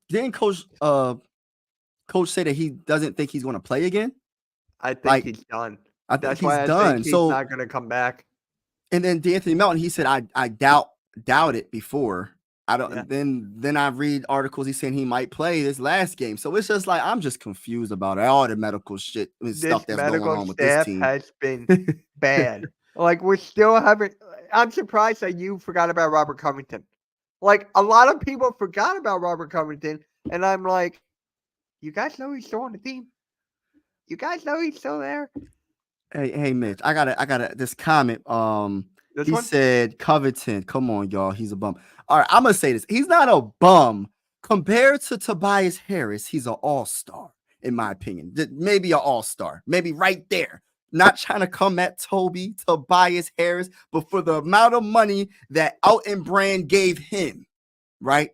didn't Coach say that he doesn't think he's gonna play again? I think he's done. That's why he's done. He's not gonna come back. And then D'Anthony Melton, he said, I doubt it before. I don't. Yeah. Then I read articles. He's saying he might play this last game. So it's just like I'm just confused about all the medical shit and stuff that's going on with this team. Has been bad. Like we're still having. I'm surprised that you forgot about Robert Covington. Like a lot of people forgot about Robert Covington, and I'm like, you guys know he's still on the team. You guys know he's still there. Hey, Mitch, I got this comment. He said Covington. Come on, y'all. He's a bum. All right, I'm gonna say this. He's not a bum compared to Tobias Harris. He's an all-star, in my opinion. Maybe an all-star. Maybe right there. Not trying to come at Tobias Harris, but for the amount of money that Alton Brand gave him, right?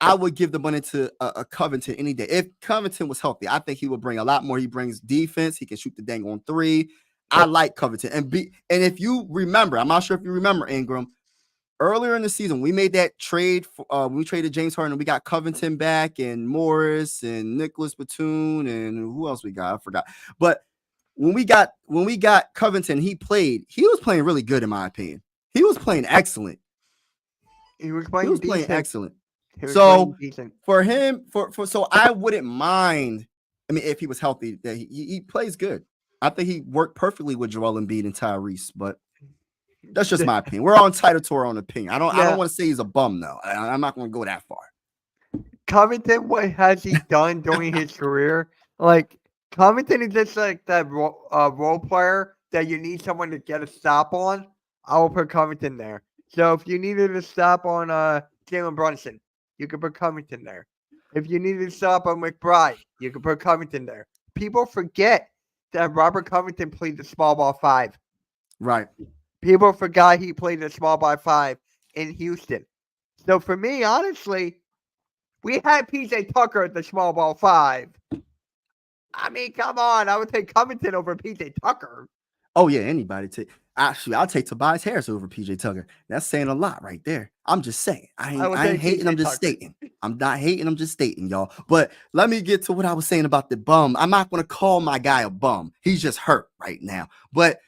I would give the money to a Covington any day. If Covington was healthy, I think he would bring a lot more. He brings defense. He can shoot the dang on 3. I like Covington. And if you remember, I'm not sure if you remember, Ingram, earlier in the season, we made that trade. We traded James Harden, and we got Covington back, and Morris, and Nicholas Batum, and who else we got? I forgot. But when we got Covington, he was playing really good, in my opinion. He was playing excellent. He was playing excellent. So for him, so I wouldn't mind. I mean, if he was healthy, that he plays good. I think he worked perfectly with Joel Embiid and Tyrese, but that's just my opinion. We're all entitled to our own opinion. I don't want to say he's a bum though. I'm not going to go that far. Covington, what has he done during his career? Like Covington is just like that role player that you need someone to get a stop on. I will put Covington there. So if you needed a stop on Jalen Brunson, you could put Covington there. If you needed to stop on McBride, you could put Covington there. People forget that Robert Covington played the small ball 5. Right. People forgot he played the small ball 5 in Houston. So for me, honestly, we had PJ Tucker at the small ball 5. I mean, come on. I would take Covington over PJ Tucker. Oh, yeah. Anybody take. Actually, I'll take Tobias Harris over PJ Tucker. That's saying a lot right there. I'm just saying. I ain't hating. I'm just stating. I'm not hating. I'm just stating, y'all. But let me get to what I was saying about the bum. I'm not going to call my guy a bum. He's just hurt right now. But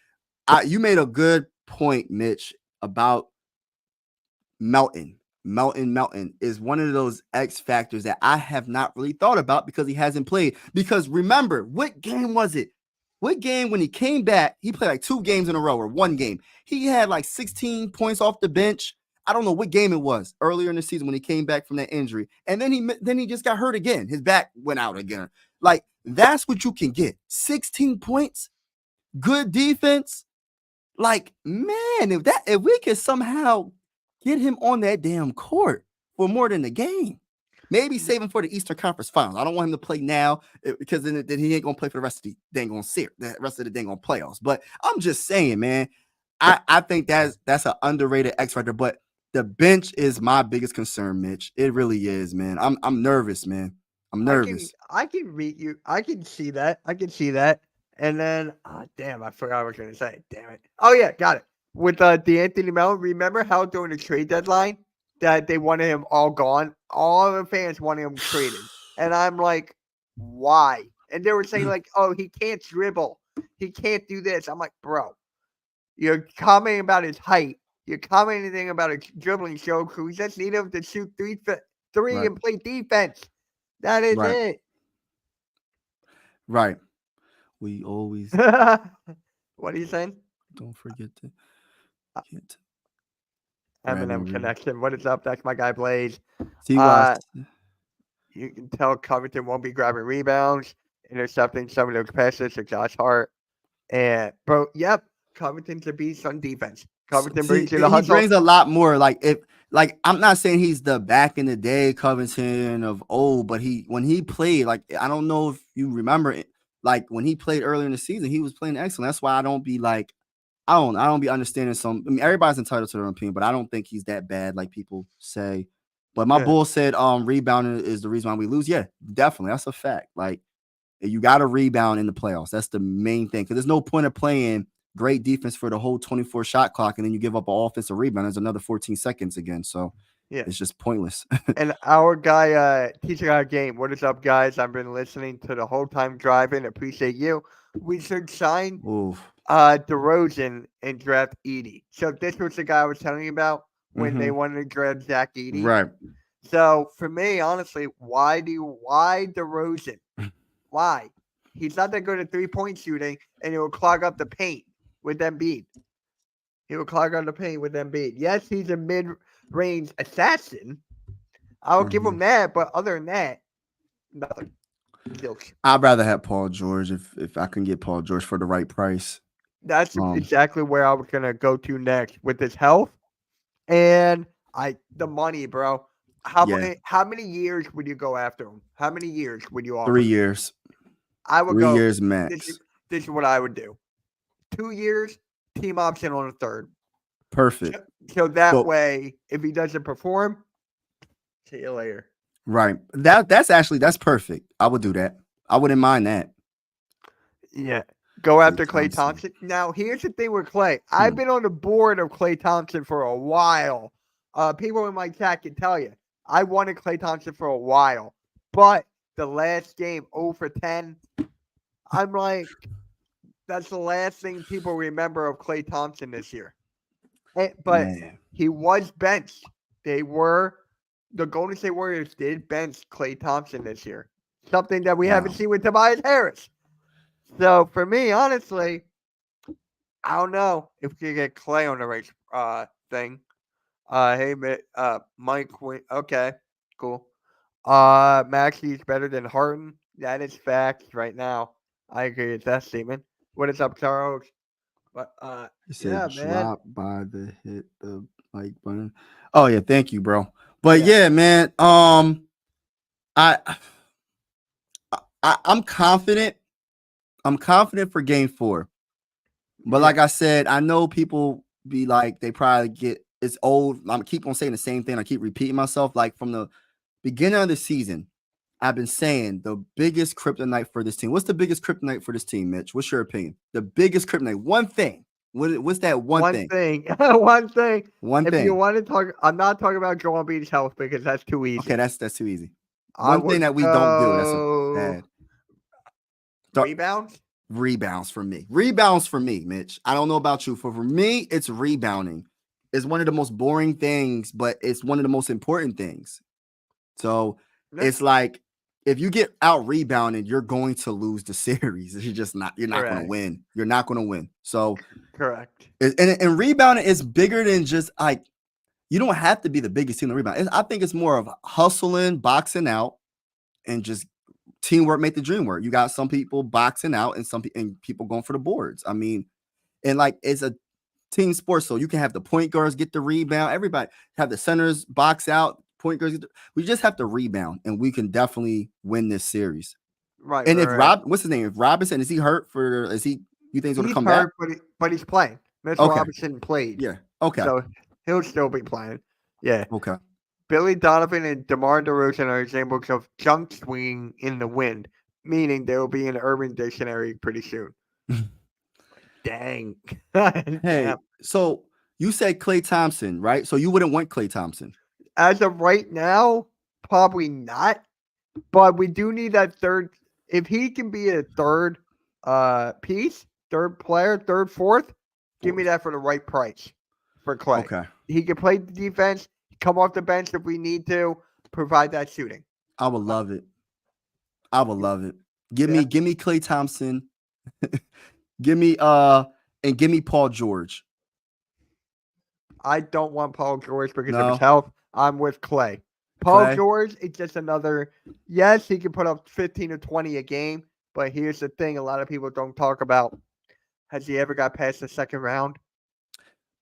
you made a good point, Mitch, about Melton. Melton is one of those X factors that I have not really thought about because he hasn't played. Because remember, what game was it? What game when he came back, he played like 2 games in a row or 1 game. He had like 16 points off the bench. I don't know what game it was earlier in the season when he came back from that injury. And then he just got hurt again. His back went out again. Like, that's what you can get. 16 points, good defense. Like, man, if we could somehow get him on that damn court for more than a game. Maybe save him for the Eastern Conference Finals. I don't want him to play now because then he ain't gonna play for the rest of the dang on playoffs. But I'm just saying, man, I think that's an underrated X factor. But the bench is my biggest concern, Mitch. It really is, man. I'm nervous, man. I'm nervous. I can read you. I can see that. And then, damn, I forgot what I was going to say. Damn it. Oh, yeah, got it. With D'Anthony Melton, remember how during the trade deadline that they wanted him all gone? All the fans wanted him traded. And I'm like, why? And they were saying, like, oh, he can't dribble. He can't do this. I'm like, bro, you're commenting about his height. You're commenting about his dribbling show. We just need him to shoot three Right. and play defense. That is Right. it. Right. We always What are you saying? don't forget to get Eminem connection. What is up? That's my guy Blaze. T.Y. You can tell Covington won't be grabbing rebounds, intercepting some of those passes to Josh Hart. And bro, yep, Covington's a beast on defense. Covington See, brings you the he hustle. brings a lot more. Like I'm not saying he's the back in the day Covington of old, but when he played, like I don't know if you remember it, like when he played earlier in the season, he was playing excellent. That's why I don't be like, I don't be understanding some. I mean, everybody's entitled to their own opinion, but I don't think he's that bad like people say. But my bull said rebounding is the reason why we lose. Yeah, definitely. That's a fact. Like you got to rebound in the playoffs. That's the main thing. Because there's no point of playing great defense for the whole 24 shot clock, and then you give up an offensive rebound. There's another 14 seconds again. So it's just pointless. And our guy teaching our game. What is up, guys? I've been listening to the whole time driving. Appreciate you. We should sign DeRozan and draft Edie. So this was the guy I was telling you about when they wanted to draft Zach Edie. Right. So for me, honestly, why DeRozan? Why? He's not that good at 3-point shooting, and he will clog up the paint with Embiid. He will clog up the paint with Embiid. Yes, he's a mid-range assassin. I'll give him that, but other than that, nothing. I'd rather have Paul George if I can get Paul George for the right price. That's exactly where I was gonna go to next with his health and the money, bro. How many years would you go after him? How many years would you offer? 3 years. I would 3 years max. This is what I would do. 2 years, team option on a third. Perfect. So that way, if he doesn't perform, see you later. Right. That's perfect. I would do that. I wouldn't mind that. Yeah. Go after Klay Thompson. Now, here's the thing with Klay. I've been on the board of Klay Thompson for a while. People in my chat can tell you. I wanted Klay Thompson for a while. But the last game, 0 for 10, I'm like, that's the last thing people remember of Klay Thompson this year. But he was benched. The Golden State Warriors did bench Klay Thompson this year. Something that we haven't seen with Tobias Harris. So for me, honestly, I don't know if we can get Klay on the right thing. Hey, Mike. Okay, cool. Maxi's better than Harden. That is facts right now. I agree with that statement. What is up, Charles? But he said drop by the hit the like button. Oh yeah, thank you, bro. But yeah man. I'm confident. I'm confident for game 4. But like I said, I know people be like, they probably get it's old. I'm keep on saying the same thing. I keep repeating myself. Like from the beginning of the season, I've been saying the biggest kryptonite for this team. What's the biggest kryptonite for this team, Mitch? What's your opinion? The biggest kryptonite. One thing. What's that one thing? One thing. One thing. If you want to talk, I'm not talking about Joel Embiid's health because that's too easy. Okay, that's too easy. One thing that we don't do. That's a bad. Rebounds for me. Rebounds for me, Mitch. I don't know about you. For me, it's rebounding. It's one of the most boring things, but it's one of the most important things. So it's like if you get out rebounded, you're going to lose the series. You're not going to win. You're not going to win. So correct. And rebounding is bigger than just like you don't have to be the biggest team to rebound. I think it's more of hustling, boxing out, and just teamwork make the dream work. You got some people boxing out and people going for the boards. I mean, and like it's a team sport, so you can have the point guards get the rebound. Everybody have the centers box out. Point guards. We just have to rebound, and we can definitely win this series. Right. And what's his name? If Robinson is he hurt for? You think he's going to come back? But he's playing. Mitchell Robinson played. Yeah. Okay. So he'll still be playing. Yeah. Okay. Billy Donovan and DeMar DeRozan are examples of junk swinging in the wind, meaning they will be in the Urban Dictionary pretty soon. Dang. Hey, Damn. so you said Klay Thompson, right? So you wouldn't want Klay Thompson. As of right now, probably not. But we do need that third. If he can be a third piece, third player, third, fourth, give me Fourth. that for the right price for Clay. Okay. He can play the defense, come off the bench if we need to, provide that shooting. I would love it. I would love it. Give Yeah. me Klay Thompson. give me and give me Paul George. I don't want Paul George because of his No, health. I'm with Clay. Paul Klay. George is just another. Yes, he can put up 15 to 20 a game, but here's the thing: a lot of people don't talk about. Has he ever got past the second round?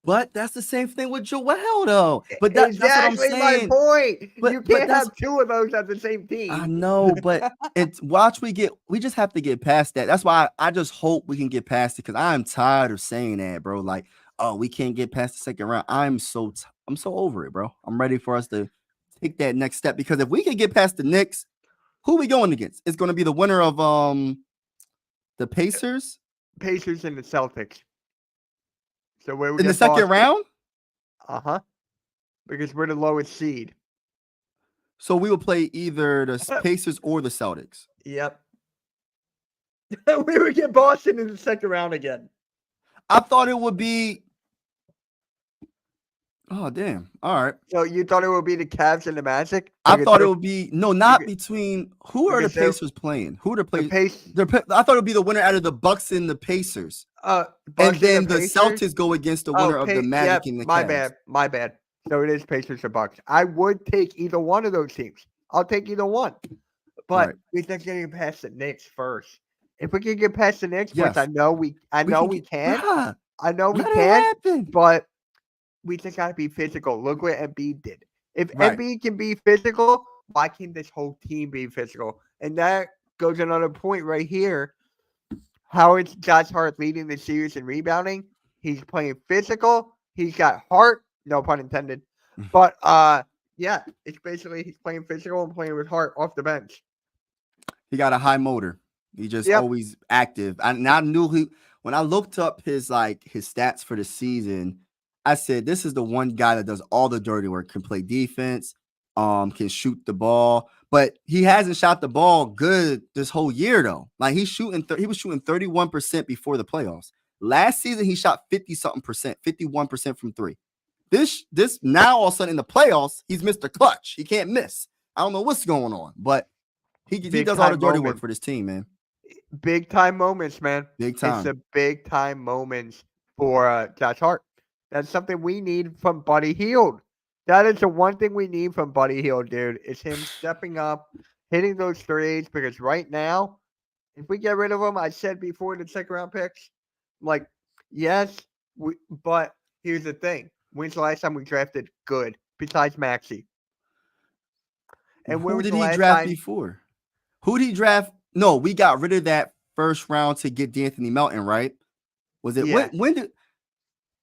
But that's the same thing with Joel, though. But that's what I'm Exactly my saying. point. You But can't that's have two of those at the same I team. know, but it's we just have to get past that. That's why I just hope we can get past it because I'm tired of saying that, bro. Like, oh, we can't get past the second round. I'm so over it, bro. I'm ready for us to take that next step because if we can get past the Knicks, who we going against? It's going to be the winner of the Pacers Pacers and the Celtics. So where we in the get second Boston. round. Because we're the lowest seed. So we will play either the Pacers or the Celtics. Yep. We would get Boston in the second round again. I thought it would be. Oh, damn. All right. So you thought it would be the Cavs and the Magic? I thought it would be not between who are the because they're- Pacers playing? Who are the The Pacers? Pace, I thought it would be the winner out of the Bucks and the Pacers. Bucks And then the Pacers? Celtics go against the winner of the Magic and the Cavs. My bad. So it is Pacers or Bucks. I would take either one of those teams. I'll take either one. But Right. we just gotta get past the Knicks first. If we can get past the Knicks, Yes. which I know we can. Bruh, I know we let it can. happen. But we just gotta be physical. Look what Embiid did. If Right. Embiid can be physical, why can't this whole team be physical? And that goes another point right here. How it's Josh Hart leading the series in rebounding. He's playing physical. He's got heart, no pun intended. But yeah, it's basically he's playing physical and playing with heart off the bench. He got a high motor. He just always active. I knew when I looked up his stats for the season, I said this is the one guy that does all the dirty work, can play defense, can shoot the ball, but he hasn't shot the ball good this whole year though. Like he was shooting 31% before the playoffs. Last season he shot 50-something percent, 51% from three. This now all of a sudden in the playoffs, he's Mr. Clutch. He can't miss. I don't know what's going on, but he does all the dirty work for this team, man. Big time moments, man. Big time. It's the big time moments for Josh Hart. That's something we need from Buddy Hield. That is the one thing we need from Buddy Hield, dude. Is him stepping up, hitting those threes. Because right now, if we get rid of him, I said before the second round picks, like yes, but here's the thing: when's the last time we drafted good besides Maxey? And who did he draft before? Who did he draft? No, we got rid of that first round to get D'Anthony Melton, right? Was it when did?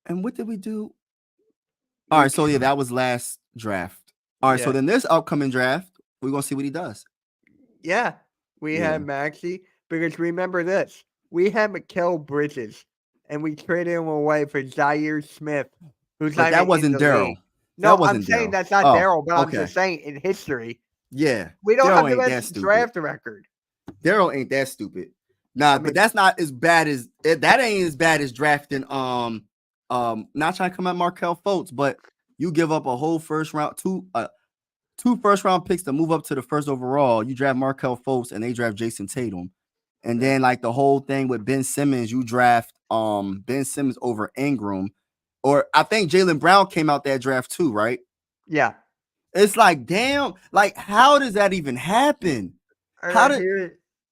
And what did we do? All right, so yeah, that was last draft. All right, so then this upcoming draft, we're gonna see what he does. Yeah, we had Maxey because remember this: we had Mikal Bridges, and we traded him away for Zaire Smith, who's but that wasn't Daryl. No, I'm saying that's not Daryl, but I'm just saying in history. Yeah, we don't have the best draft record. Daryl ain't that stupid. Nah, but that's not as bad as that ain't as bad as drafting not trying to come at Markelle Fultz, but you give up a whole first round, two first round picks to move up to the first overall. You draft Markelle Fultz and they draft Jason Tatum. And then like the whole thing with Ben Simmons, you draft Ben Simmons over Ingram. Or I think Jaylen Brown came out that draft too, right? Yeah. It's like, damn, like how does that even happen?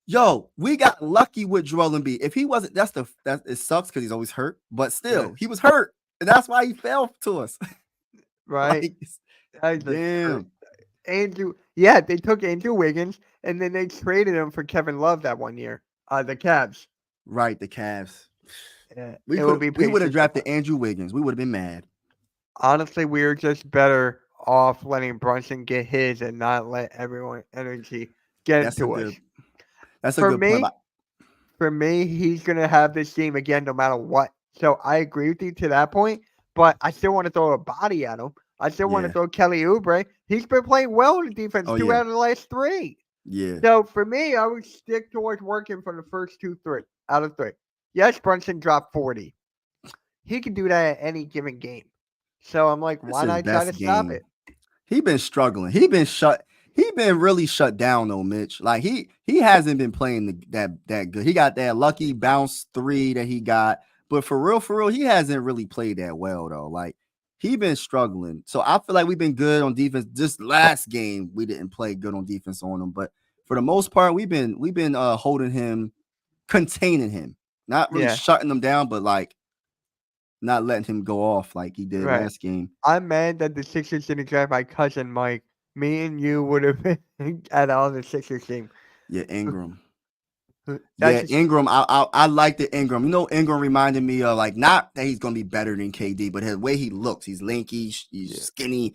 Yo, we got lucky with Joel Embiid. If he wasn't, it sucks because he's always hurt, but still, he was hurt. And that's why he fell to us. Right. Damn. They took Andrew Wiggins and then they traded him for Kevin Love that one year. The Cavs. Right, the Cavs. Yeah, we would have drafted Andrew Wiggins. We would have been mad. Honestly, we were just better off letting Brunson get his and not let everyone energy get into us. That's a good point. for me, he's gonna have this game again no matter what. So I agree with you to that point, but I still want to throw a body at him. I still want to Yeah. throw Kelly Oubre. He's been playing well in the defense Oh two yeah. out of the last three. Yeah. So for me, I would stick towards working for the first two, three out of three. Yes, Brunson dropped 40. He can do that at any given game. So I'm like, It's why his not try to best stop game. it? He been struggling. He been really shut down though, Mitch. Like he hasn't been playing that good. He got that lucky bounce three that he got, but for real, he hasn't really played that well though. Like he been struggling. So I feel like we've been good on defense. This last game we didn't play good on defense on him, but for the most part we've been holding him, containing him, not really Yeah, shutting him down, but like not letting him go off like he did right. last game. I'm mad that the Sixers didn't draft my cousin Mike. Me and you would have been at all the Sixers team. Yeah, Ingram. That's Yeah, just Ingram. I like the Ingram. You know, Ingram reminded me of like not that he's gonna be better than KD, but the way he looks. He's lanky. He's yeah, skinny.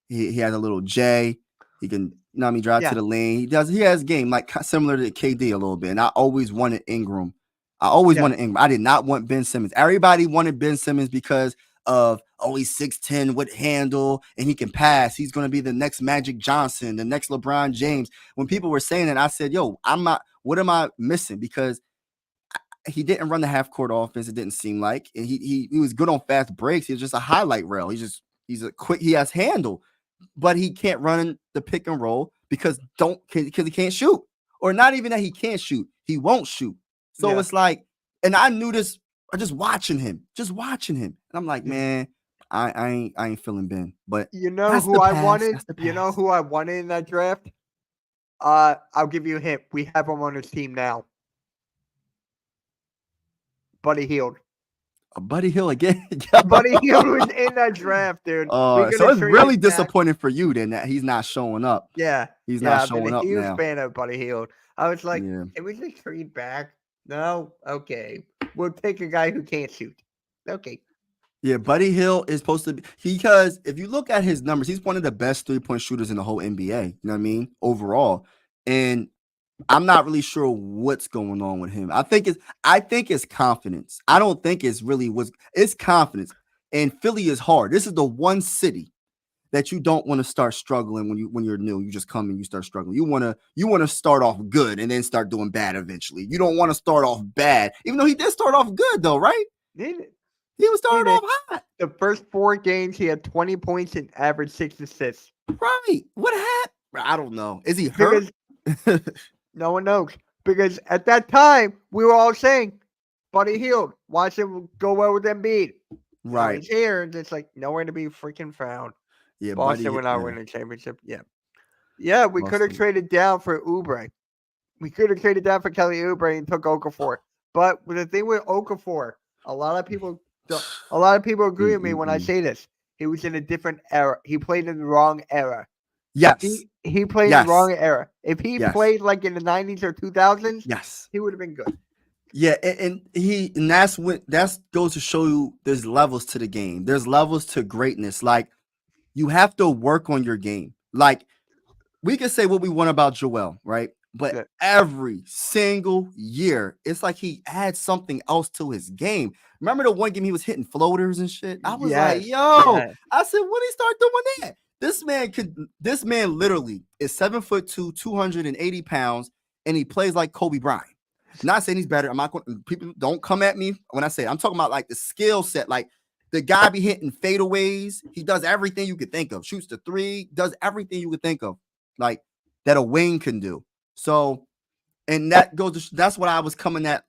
He has a little J. He can, drive to yeah, the lane. He has game like similar to KD a little bit. And I always wanted Ingram. I always yeah, wanted Ingram. I did not want Ben Simmons. Everybody wanted Ben Simmons because of he's 6'10" with handle and he can pass. He's gonna be the next Magic Johnson, the next LeBron James. When people were saying that, I said, "Yo, I'm not. What am I missing?" Because he didn't run the half court offense. It didn't seem like, and he was good on fast breaks. He's just a highlight reel. He's a quick. He has handle, but he can't run the pick and roll because he can't shoot, or not even that he can't shoot. He won't shoot. So yeah. it's like, and I knew this. Just watching him, and I'm like, Yeah. man, I ain't feeling Ben, but You know that's who the I pass. wanted? That's the You know pass. who I wanted in that draft? I'll give you a hint. We have him on his team now. Buddy Hield. Buddy Hill again. Buddy Hield was in that draft, dude. We could So have it's really traded back. disappointing for you then that he's not showing up. Yeah, He's not yeah. I've been showing a up huge now. fan of Buddy Hield. I was like, Yeah. can we just trade back? No? Okay. We'll take a guy who can't shoot. Okay. Yeah, Buddy Hill is supposed to be because if you look at his numbers, he's one of the best 3-point shooters in the whole NBA. You know what I mean? Overall. And I'm not really sure what's going on with him. I think it's confidence. I don't think it's confidence. And Philly is hard. This is the one city that you don't want to start struggling when you're new. You just come and you start struggling. You want to start off good and then start doing bad eventually. You don't want to start off bad, even though he did start off good though, right? Did He was starting it. off hot. The first 4 games, he had 20 points and averaged 6 assists. Right. What happened? I don't know. Is he hurt? Because no one knows. Because at that time, we were all saying, Buddy Hield, watch him go well with Embiid. Now Right. he's here, and it's like nowhere to be freaking found. Yeah, Boston will not yeah. win the championship. Yeah. Yeah, we could have Boston. traded down for Oubre. We could have traded down for Kelly Oubre and took Okafor. But the thing with Okafor, a lot of people agree with me when I say this. He was in a different era. He played in the wrong era. Yes. He played in the wrong era. If he played like in the 90s or 2000s, yes, he would have been good. Yeah, and that goes to show you there's levels to the game. There's levels to greatness. Like you have to work on your game. Like we can say what we want about Joel, right? But every single year, it's like he adds something else to his game. Remember the one game he was hitting floaters and shit? I was like, yo, I said, when he start doing that? This man literally is 7'2", 280 pounds, and he plays like Kobe Bryant. Not saying he's better. I'm not going. People don't come at me when I say it. I'm talking about like the skill set. Like the guy be hitting fadeaways. He does everything you could think of. Shoots the three. Does everything you could think of, like that a wing can do. So, and that goes. That's what I was coming at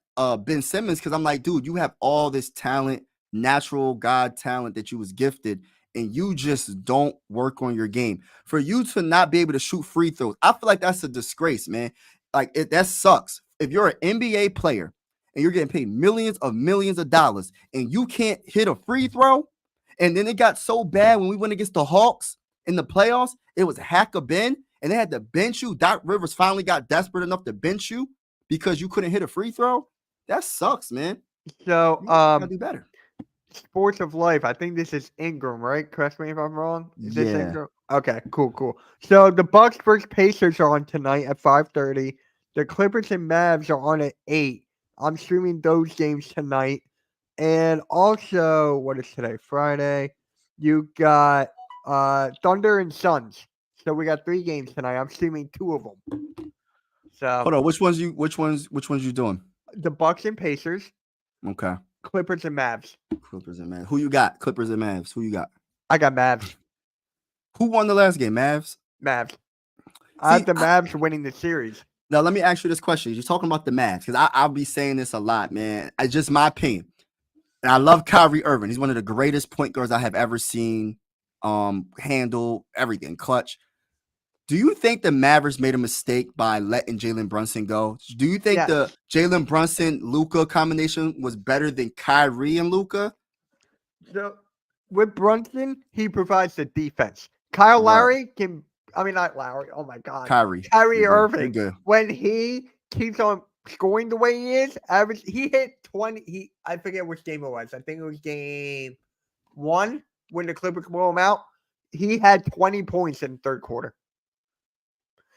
Ben Simmons because I'm like, dude, you have all this talent, natural God talent that you was gifted, and you just don't work on your game. For you to not be able to shoot free throws, I feel like that's a disgrace, man. Like that sucks. If you're an NBA player and you're getting paid millions of dollars and you can't hit a free throw, and then it got so bad when we went against the Hawks in the playoffs, it was hack a Ben, and they had to bench you. Doc Rivers finally got desperate enough to bench you because you couldn't hit a free throw. That sucks, man. So, you gotta do better. Sports of Life. I think this is Ingram, right? Correct me if I'm wrong. Is this Ingram? Okay, cool. So the Bucks versus Pacers are on tonight at 5:30. The Clippers and Mavs are on at 8. I'm streaming those games tonight. And also, what is today? Friday. You got Thunder and Suns. So we got 3 games tonight. I'm streaming 2 of them. So Hold on, which ones you doing? the Bucks and Pacers, Okay. Clippers and Mavs. Clippers and Mavs. Who you got? Clippers and Mavs. Who you got? I got Mavs. Who won the last game? Mavs? Mavs. I have See, the Mavs winning the series. now let me ask you this question. You're talking about the Mavs because I'll be saying this a lot, man. It's just my opinion. And I love Kyrie Irving. He's one of the greatest point guards I have ever seen. Handle everything, clutch. Do you think the Mavericks made a mistake by letting Jalen Brunson go? Do you think the Jalen Brunson Luka combination was better than Kyrie and Luka? So with Brunson, he provides the defense. Kyle Lowry can. I mean, not Lowry. Oh my God, Kyrie Irving. good. When he keeps on scoring the way he is, average. He hit 20. I forget which game it was. I think it was game 1 when the Clippers blew him out. He had 20 points in the third quarter.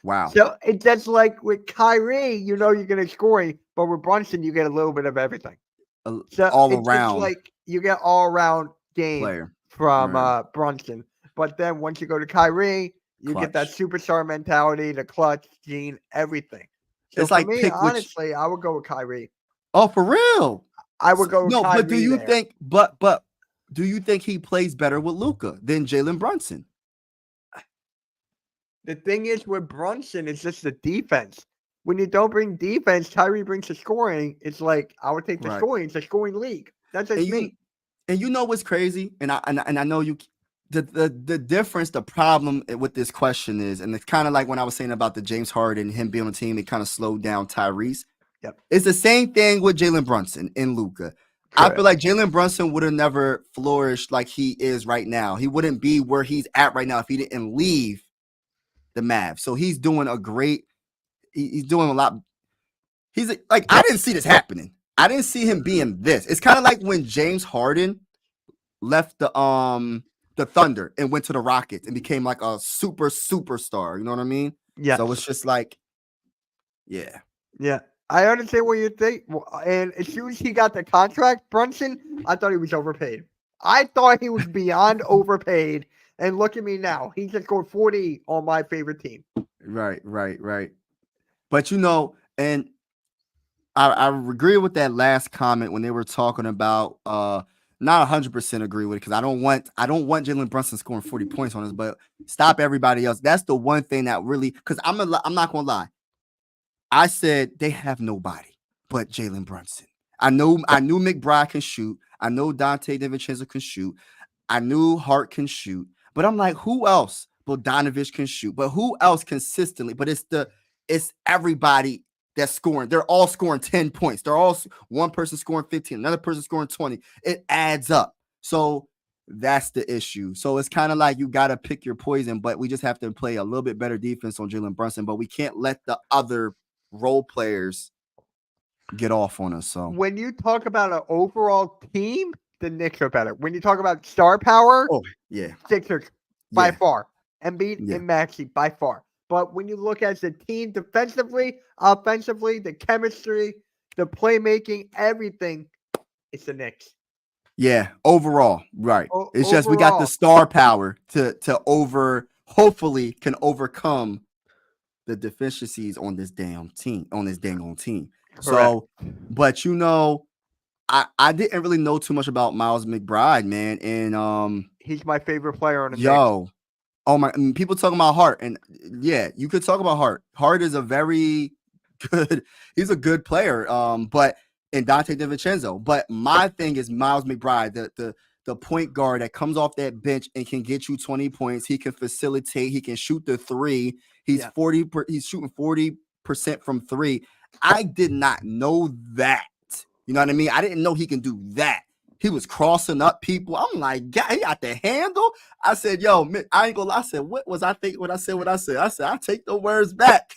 Wow. So it's just like with Kyrie, you know you're going to score, but with Brunson, you get a little bit of everything. So all it's around, just like you get all around game player from Brunson. But then once you go to Kyrie, you clutch. get that superstar mentality, the clutch gene, everything. So it's for like me, honestly, I would go with Kyrie. Oh, for real? I would go with Kyrie. But do you think? But do you think he plays better with Luka than Jalen Brunson? The thing is with Brunson, it's just the defense. When you don't bring defense, Kyrie brings the scoring. It's like I would take the scoring. It's a scoring league. That's just me. And you know what's crazy? And I know you. The difference, the problem with this question is, and it's kind of like when I was saying about the James Harden, him being on the team, it kind of slowed down Tyrese. Yep. It's the same thing with Jalen Brunson and Luka. I feel like Jalen Brunson would have never flourished like he is right now. He wouldn't be where he's at right now if he didn't leave the Mavs. So he's doing he's doing a lot. He's like, I didn't see this happening. I didn't see him being this. It's kind of like when James Harden left the Thunder and went to the Rockets and became like a superstar. You know what I mean? Yeah. So it's just like, yeah. Yeah. I understand what you think. And as soon as he got the contract, Brunson, I thought he was overpaid. I thought he was beyond overpaid. And look at me now. He just scored 40 on my favorite team. Right. But and I agree with that last comment when they were talking about not 100% agree with it because I don't want Jalen Brunson scoring 40 points on us, but stop everybody else. That's the one thing that really, because I'm not gonna lie. I said they have nobody but Jalen Brunson. I knew McBride can shoot. I know Dante DiVincenzo can shoot. I knew Hart can shoot. But I'm like, who else? Bogdanovich can shoot. But who else consistently? But it's everybody that's scoring. They're all scoring 10 points. They're all one person scoring 15, another person scoring 20. It adds up. So that's the issue. So it's kind of like you got to pick your poison, but we just have to play a little bit better defense on Jalen Brunson, but we can't let the other role players get off on us. So when you talk about an overall team, the Knicks are better. When you talk about star power, Sixers by far. Embiid and Maxey by far. But when you look at the team defensively, offensively, the chemistry, the playmaking, everything, it's the Knicks. Yeah, overall, right. It's just we got the star power to hopefully can overcome the deficiencies on this damn team, on this dang on team. Correct. So, but I didn't really know too much about Miles McBride, man. And he's my favorite player on the Knicks. Oh my, people talking about Hart, and yeah, you could talk about Hart. Hart is a very good, he's a good player. But and Dante DiVincenzo. But my thing is Miles McBride, the point guard that comes off that bench and can get you 20 points. He can facilitate. He can shoot the three. He's he's shooting 40% from three. I did not know that. You know what I mean? I didn't know he can do that. He was crossing up people. I'm like, God, he got the handle. I said, yo, I ain't gonna lie. I said, what was I thinking when I said what I said? I said, I take the words back.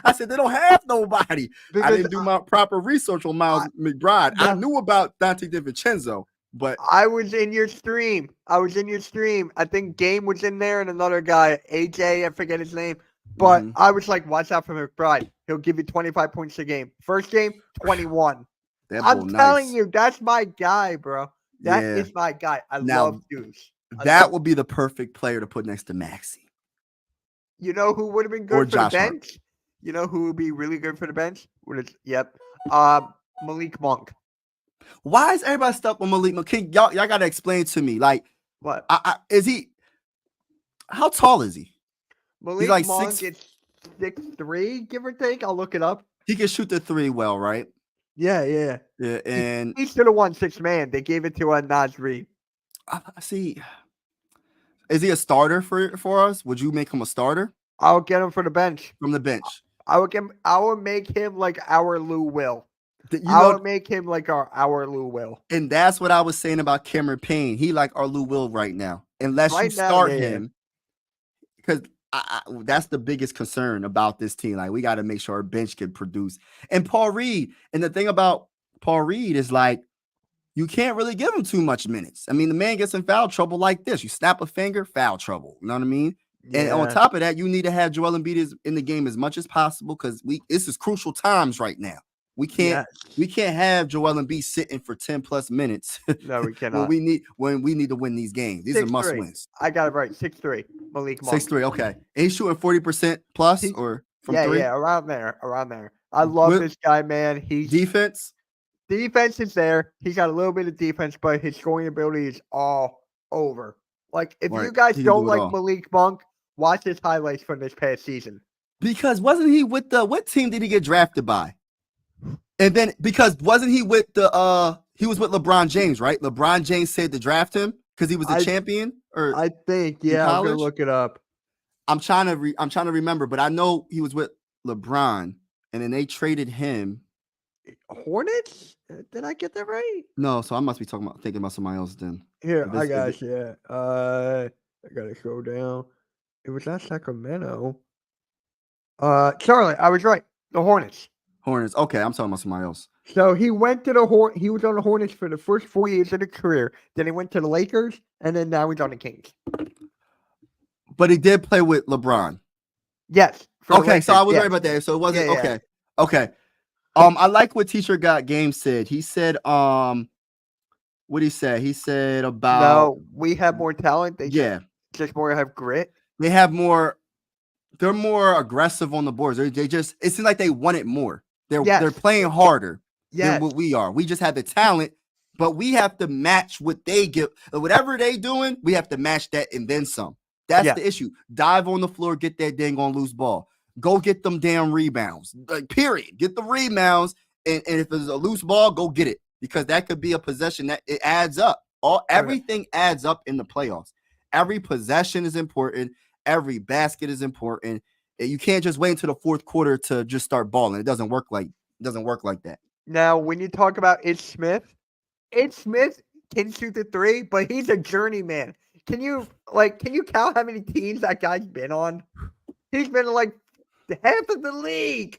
I said, they don't have nobody. Because I didn't do my proper research on Miles McBride. I knew about Dante DiVincenzo, but I was in your stream. I think Game was in there and another guy, AJ, I forget his name. But I was like, watch out for McBride. He'll give you 25 points a game. First game, 21. That I'm boy telling nice. you, that's my guy, bro. That Yeah. is my guy. I love Now Deuce. that would be the perfect player to put next to Maxey You know who would have been or good for the Josh Hart. bench? You know who would be really good for the bench? Yep. Malik Monk. Why is everybody stuck on Malik Monk? Y'all gotta explain to me. Like, What? is he? How tall is he? He's Malik like Monk 6. is 6'3", give or take. I'll look it up. He can shoot the three well, right? Yeah. Yeah, and He should have won 6-man. They gave it to Naz Reid. I see. Is he a starter for us? Would you make him a starter I'll get him for the bench. from the bench? I would make him like our Lou Will. You I know, would make him like our Lou Will. and that's what I was saying about Cameron Payne. He like our Lou Will right now, unless you Right now, start yeah. him, because that's the biggest concern about this team. Like, we got to make sure our bench can produce. And Paul Reed, and the thing about Paul Reed is like, you can't really give him too much minutes. I mean, the man gets in foul trouble like this. You snap a finger, foul trouble. You know what I mean? And on Yeah. top of that, you need to have Joel Embiid in the game as much as possible, because this is crucial times right now. We can't have Joel Embiid sitting for 10 plus minutes. No, we when cannot. we need to win these games. These are must wins. I got it right. 6'3". Malik Monk. 6'3". Okay. And he's shooting 40% plus or from three. Yeah, around there. I love this guy, man. He's defense is there. He's got a little bit of defense, but his scoring ability is all over. Like, if you guys don't like Malik Monk, watch his highlights from this past season. Because wasn't he with what team did he get drafted by? And then because wasn't he with he was with LeBron James, right? LeBron James said to draft him because he was the champion. Or I think, yeah, I'm gonna look it up. I'm trying to remember, but I know he was with LeBron, and then they traded him. Hornets? Did I get that right? No, so I must be thinking about somebody else then. Here, I got you. I gotta go down. It was not Sacramento. Charlotte, I was right. The Hornets. Okay, I'm talking about somebody else. So he went to he was on the Hornets for the first 4 years of his career. Then he went to the Lakers, and then now he's on the Kings. But he did play with LeBron. Yes. Okay, so I was right about that. So it wasn't okay. I like what Teacher Got Game said. He said, what did he say? He said about we have more talent. They just more have grit. They have more. They're more aggressive on the boards. They just it seems like they want it more. They're playing harder than what we are. We just have the talent, but we have to match what they give. Whatever they doing, we have to match that and then some. That's the issue. Dive on the floor, get that dang on loose ball. Go get them damn rebounds. Like, period. Get the rebounds, and if it's a loose ball, go get it, because that could be a possession that it adds up. Everything adds up in the playoffs. Every possession is important. Every basket is important. You can't just wait until the fourth quarter to just start balling. It doesn't work like that. Now, when you talk about Ish Smith can shoot the three, but he's a journeyman. Can you count how many teams that guy's been on? He's been in like half of the league.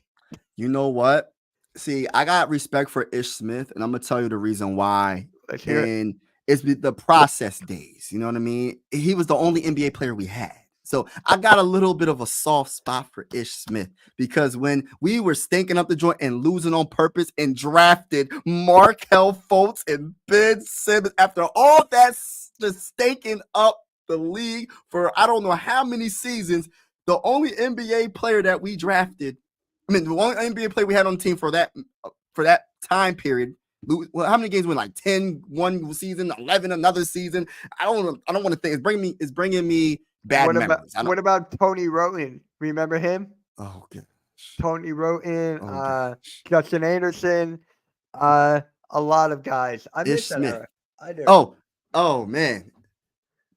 You know what? See, I got respect for Ish Smith, and I'm gonna tell you the reason why. And it's the process days. You know what I mean? He was the only NBA player we had. So I got a little bit of a soft spot for Ish Smith, because when we were stinking up the joint and losing on purpose and drafted Markelle Fultz and Ben Simmons after all that just stinking up the league for I don't know how many seasons, the only NBA player that we drafted, the only NBA player we had on the team for that time period. Well, how many games went? Like 10 one season, 11 another season. I don't want to think. It's bringing me bad memories. What about Tony Roten? Remember him? Oh, gosh. Tony Roten, Justin Anderson, a lot of guys. I miss that era. I do. Oh man,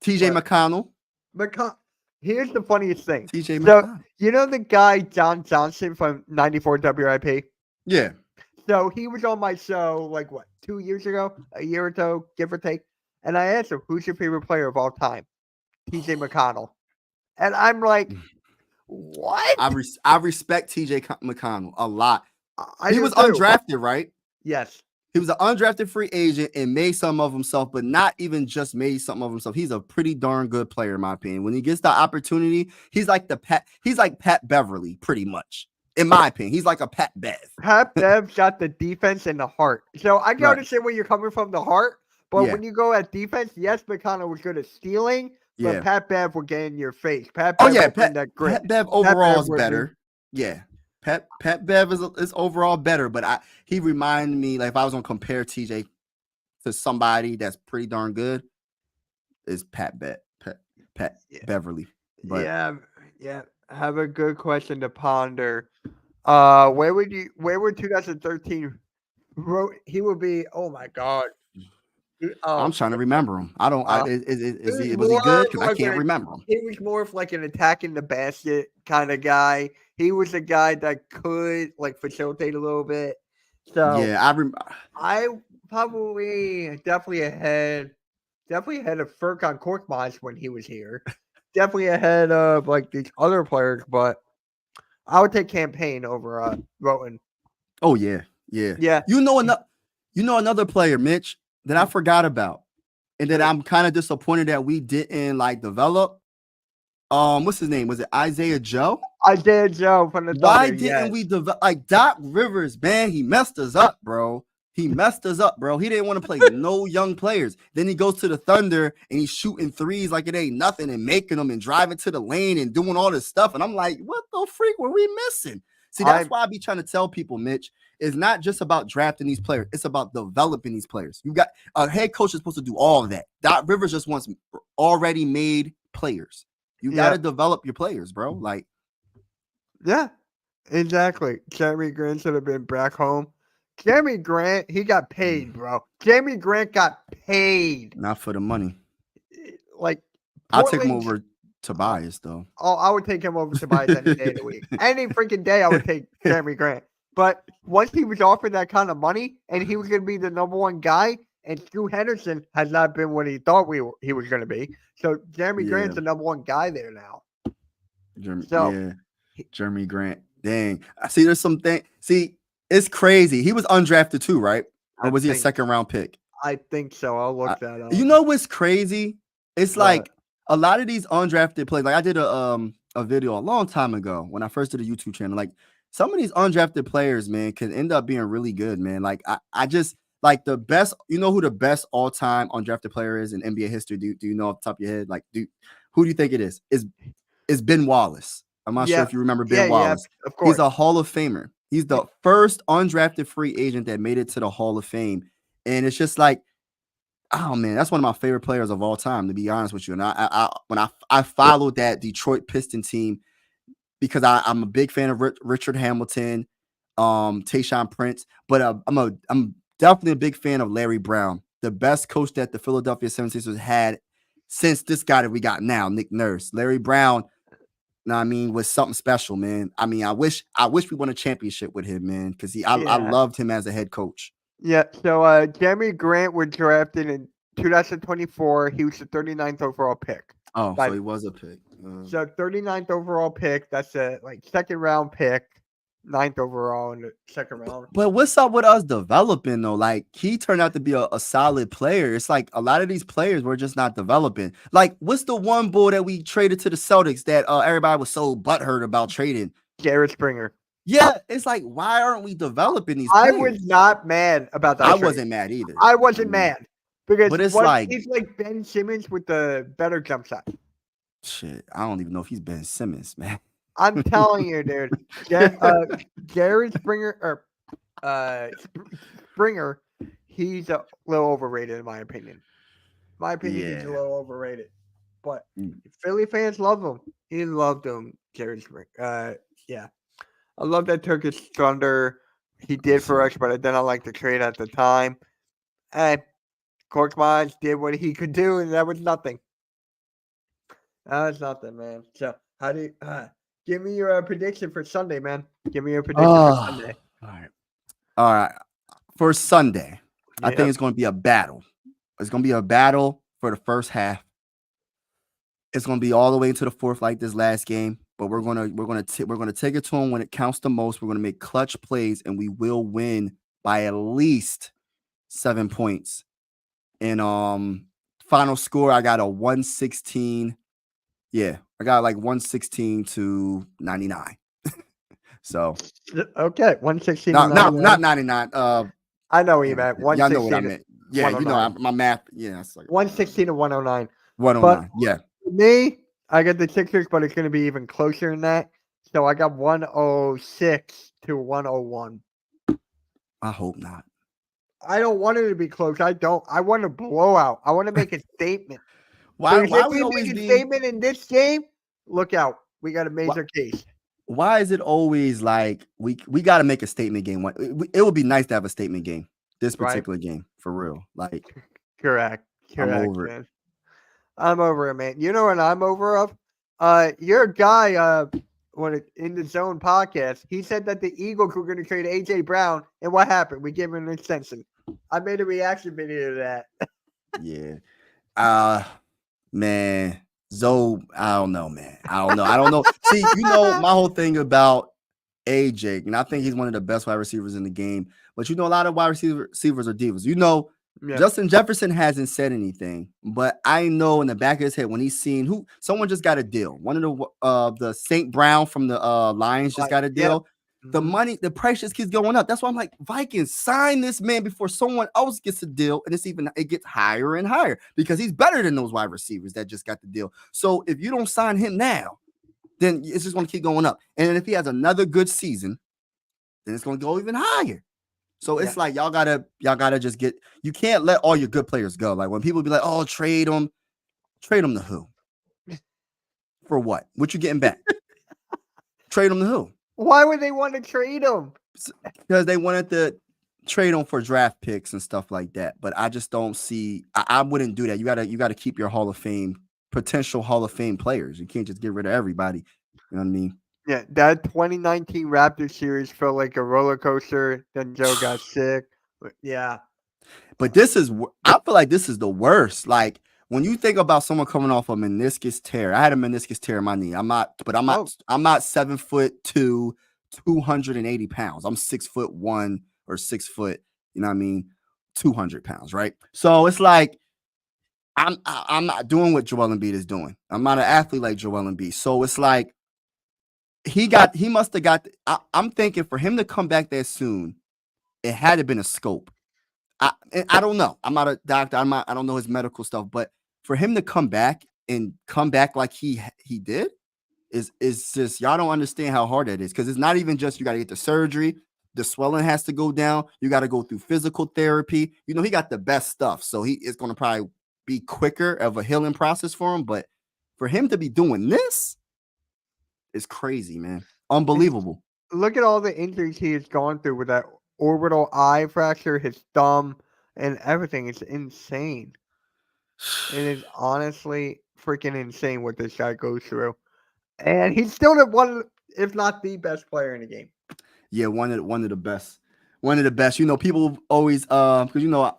TJ McConnell. Here's the funniest thing. TJ McConnell. You know the guy John Johnson from 94 WIP? Yeah. So he was on my show like 2 years ago, a year or so, give or take. And I asked him, "Who's your favorite player of all time?" TJ McConnell. And I'm like, what? I respect TJ McConnell a lot. He was undrafted, right? Yes. He was an undrafted free agent and made something of himself, but not even just made something of himself. He's a pretty darn good player, in my opinion. When he gets the opportunity, he's like Pat Beverly, pretty much. In my opinion, he's like a Pat Bev. Pat Bev got the defense and the heart. So I can Right. understand where you're coming from, the heart. But Yeah. when you go at defense, yes, McConnell was good at stealing, but Yeah. Pat Bev will get in your face. Pat Oh Bev yeah, will bring that grit. Pat Bev Pat overall Bev is would be better. Yeah. Pat Bev is overall better, but he reminded me, like, if I was gonna compare TJ to somebody that's pretty darn good, is Pat Yeah. Beverly. But Yeah. Have a good question to ponder. Where would 2013 he would be? Oh my God. I'm Oh, trying to remember him. I don't. uh, Was he good? Because I like can't remember him. he was more of like an attacking the basket kind of guy. He was a guy that could like facilitate a little bit. So Yeah, I probably definitely ahead of Furkan Korkmaz when he was here. Definitely ahead of like these other players, but I would take Campaign over Roten. Oh yeah, yeah. Yeah. You know another player, Mitch, that I forgot about, and that Sure. I'm kind of disappointed that we didn't like develop. What's his name? Was it Isaiah Joe? Isaiah Joe from the Why Thunder. didn't Yes. we develop like Doc Rivers, man? He messed us up, bro. He messed us up, bro. He didn't want to play no young players. Then he goes to the Thunder and he's shooting threes like it ain't nothing and making them and driving to the lane and doing all this stuff. And I'm like, what the freak were we missing? See, that's why I be trying to tell people, Mitch, it's not just about drafting these players. It's about developing these players. You got a head coach is supposed to do all of that. Doc Rivers just wants already made players. You got to develop your players, bro. Like, yeah, exactly. Jeremy Grant should have been back home. Jeremy Grant, he got paid, bro. Jeremy Grant got paid. not for the money. Like, I'll take him Portland. over Tobias, though. Oh, I would take him over Tobias any day of the week. Any freaking day, I would take Jeremy Grant. But once he was offered that kind of money and he was going to be the number one guy, and Stu Henderson has not been what he thought he was going to be. So Jeremy Grant's the number one guy there now. Jeremy Grant. Dang. I see there's something. See, it's crazy. He was undrafted too, right? Or was he a second round pick? I think so. I'll look that up. You know what's crazy? It's like a lot of these undrafted players. Like I did a video a long time ago when I first did a YouTube channel. Like some of these undrafted players, man, can end up being really good, man. Like I just like the best. You know who the best all time undrafted player is in NBA history? Do you know off the top of your head? Like, who do you think it is? Is Ben Wallace? I'm not sure if you remember Ben Wallace. Yeah, of course. He's a Hall of Famer. He's the first undrafted free agent that made it to the Hall of Fame. And it's just like, oh man, that's one of my favorite players of all time, to be honest with you. And when I followed that Detroit Piston team because I'm a big fan of Richard Hamilton, Tayshaun Prince, but I'm definitely a big fan of Larry Brown, the best coach that the Philadelphia 76ers had since this guy that we got now, Nick Nurse. Larry Brown, was something special, man. I mean, I wish we won a championship with him, man, because I loved him as a head coach. Yeah, so Jeremy Grant was drafted in 2024. He was the 39th overall pick. Oh, so he was a pick. So 39th overall pick. That's a second round pick. 9th overall in the second round. But what's up with us developing though? Like he turned out to be a solid player. It's like a lot of these players were just not developing. Like what's the one bull that we traded to the Celtics that everybody was so butthurt about trading? Garrett Springer. Yeah, it's like why aren't we developing these players? I was not mad about that. I wasn't mad either. I wasn't mad because but it's he's like Ben Simmons with the better jump shot. Shit, I don't even know if he's Ben Simmons, man. I'm telling you, dude. Garrett Springer Springer, he's a little overrated in my opinion. He's a little overrated. But Philly fans love him. He loved him, Garrett Springer. Yeah. I love that Turkish Thunder. He did for us, but I didn't like the trade at the time. And Korkmaz did what he could do, and that was nothing. That was nothing, man. So how do you give me your prediction for Sunday, man? Give me your prediction for Sunday. All right. For Sunday, I think it's going to be a battle. It's going to be a battle for the first half. It's going to be all the way into the fourth, like this last game. But we're gonna take it to them when it counts the most. We're gonna make clutch plays, and we will win by at least 7 points. And final score, I got a 116. Yeah, I got like 116 to 99. So Okay, 116 to no, not 99. 99. I know what you Damn, meant. y'all know what I 116 to meant. Yeah, you know 109. my math. Yeah, it's like 116 to 109. But 109. Yeah, for me, I got the Sixers, but it's going to be even closer than that. So I got 106 to 101. I hope not. I don't want it to be close. I don't. I want a blowout. I want to make a statement. Why Because if we we always make a be statement in this game, look out. We got a why, major case. why is it always like we got to make a statement game? It would be nice to have a statement game. This Right? particular game for real. Like Correct. I'm Correct, over it. man. I'm over it, man. You know what I'm over of? Your guy, in the Zone podcast, he said that the Eagles were going to trade AJ Brown, and what happened? We gave him an extension. I made a reaction video to that. Yeah. Man, Zoe, I don't know, man. I don't know. I don't know. See, my whole thing about AJ, and I think he's one of the best wide receivers in the game. But a lot of wide receivers are divas. Yeah. Justin Jefferson hasn't said anything, but I know in the back of his head when he's seen someone just got a deal. One of the St. Brown from the Lions just got a Yeah. deal. The money, the price just keeps going up. That's why I'm like, Vikings, sign this man before someone else gets a deal, and it gets higher and higher because he's better than those wide receivers that just got the deal. So if you don't sign him now, then it's just going to keep going up. And then if he has another good season, then it's going to go even higher. So it's like y'all gotta just you can't let all your good players go. Like when people be like, oh, trade them to who? For what? What you getting back? Trade them to who? Why would they want to trade him? Because they wanted to trade them for draft picks and stuff like that. But I just don't see. I wouldn't do that. You gotta keep your potential Hall of Fame players. You can't just get rid of everybody. You know what I mean? Yeah, that 2019 Raptors series felt like a roller coaster. Then Joe got sick. Yeah. But I feel like this is the worst. Like when you think about someone coming off a meniscus tear, I had a meniscus tear in my knee. I'm not 7'2", 280 pounds. I'm 6'1" or 6 foot, you know what I mean? 200 pounds, right? So it's like I'm not doing what Joel Embiid is doing. I'm not an athlete like Joel Embiid. So it's like he must have got. I'm thinking for him to come back that soon, it had to have been a scope. I don't know. I'm not a doctor. I don't know his medical stuff, but for him to come back like he did is just y'all don't understand how hard that is because it's not even just you got to get the surgery. The swelling has to go down. You got to go through physical therapy. He got the best stuff, so he is going to probably be quicker of a healing process for him. But for him to be doing this is crazy, man. Unbelievable. Look at all the injuries he has gone through with that orbital eye fracture, his thumb, and everything. It's insane. It is honestly freaking insane what this guy goes through. And he's still one, if not the best player in the game. Yeah, one of the best. One of the best. People always because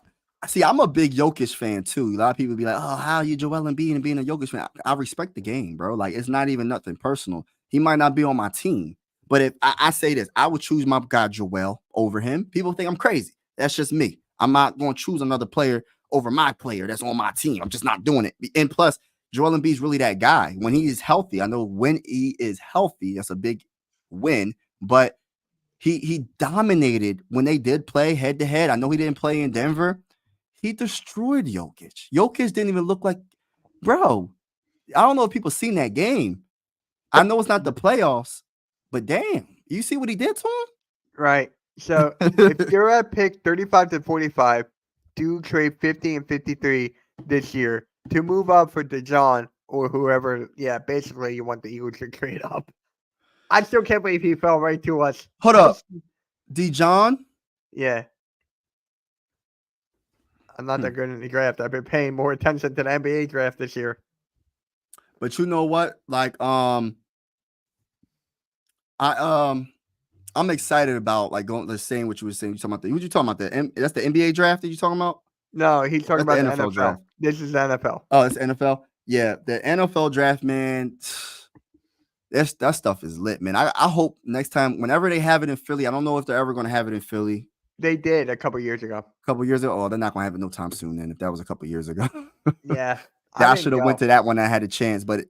see, I'm a big Jokic fan too. A lot of people be like, "Oh, how are you Joel Embiid and being a Jokic fan?" I respect the game, bro. Like it's not even nothing personal. He might not be on my team, but if I say this, I would choose my guy Joel over him. People think I'm crazy. That's just me. I'm not going to choose another player over my player that's on my team. I'm just not doing it. And plus, Joel Embiid's really that guy when he is healthy. I know when he is healthy, that's a big win, but he dominated when they did play head to head. I know he didn't play in Denver. He destroyed Jokic. Jokic didn't even look like, bro. I don't know if people seen that game. I know it's not the playoffs, but damn, you see what he did to him? Right. So if you're at pick 35 to 45, do trade 50 and 53 this year to move up for DeJohn or whoever. Yeah, basically you want the Eagles to trade up. I still can't believe he fell right to us. Hold up. DeJohn? Yeah. I'm not that good in the draft. I've been paying more attention to the NBA draft this year. But you know what? Like, I'm excited about like saying what you were saying. You talking about what you talking about? That's the NBA draft that you talking about? No, he's talking That's about the NFL. draft. This is the NFL. Oh, it's NFL. Yeah, the NFL draft, man. That stuff is lit, man. I hope next time, whenever they have it in Philly, I don't know if they're ever going to have it in Philly. They did a couple years ago. Oh, they're not going to have it no time soon. Then, if that was a couple years ago, yeah, I should have went to that when I had a chance. But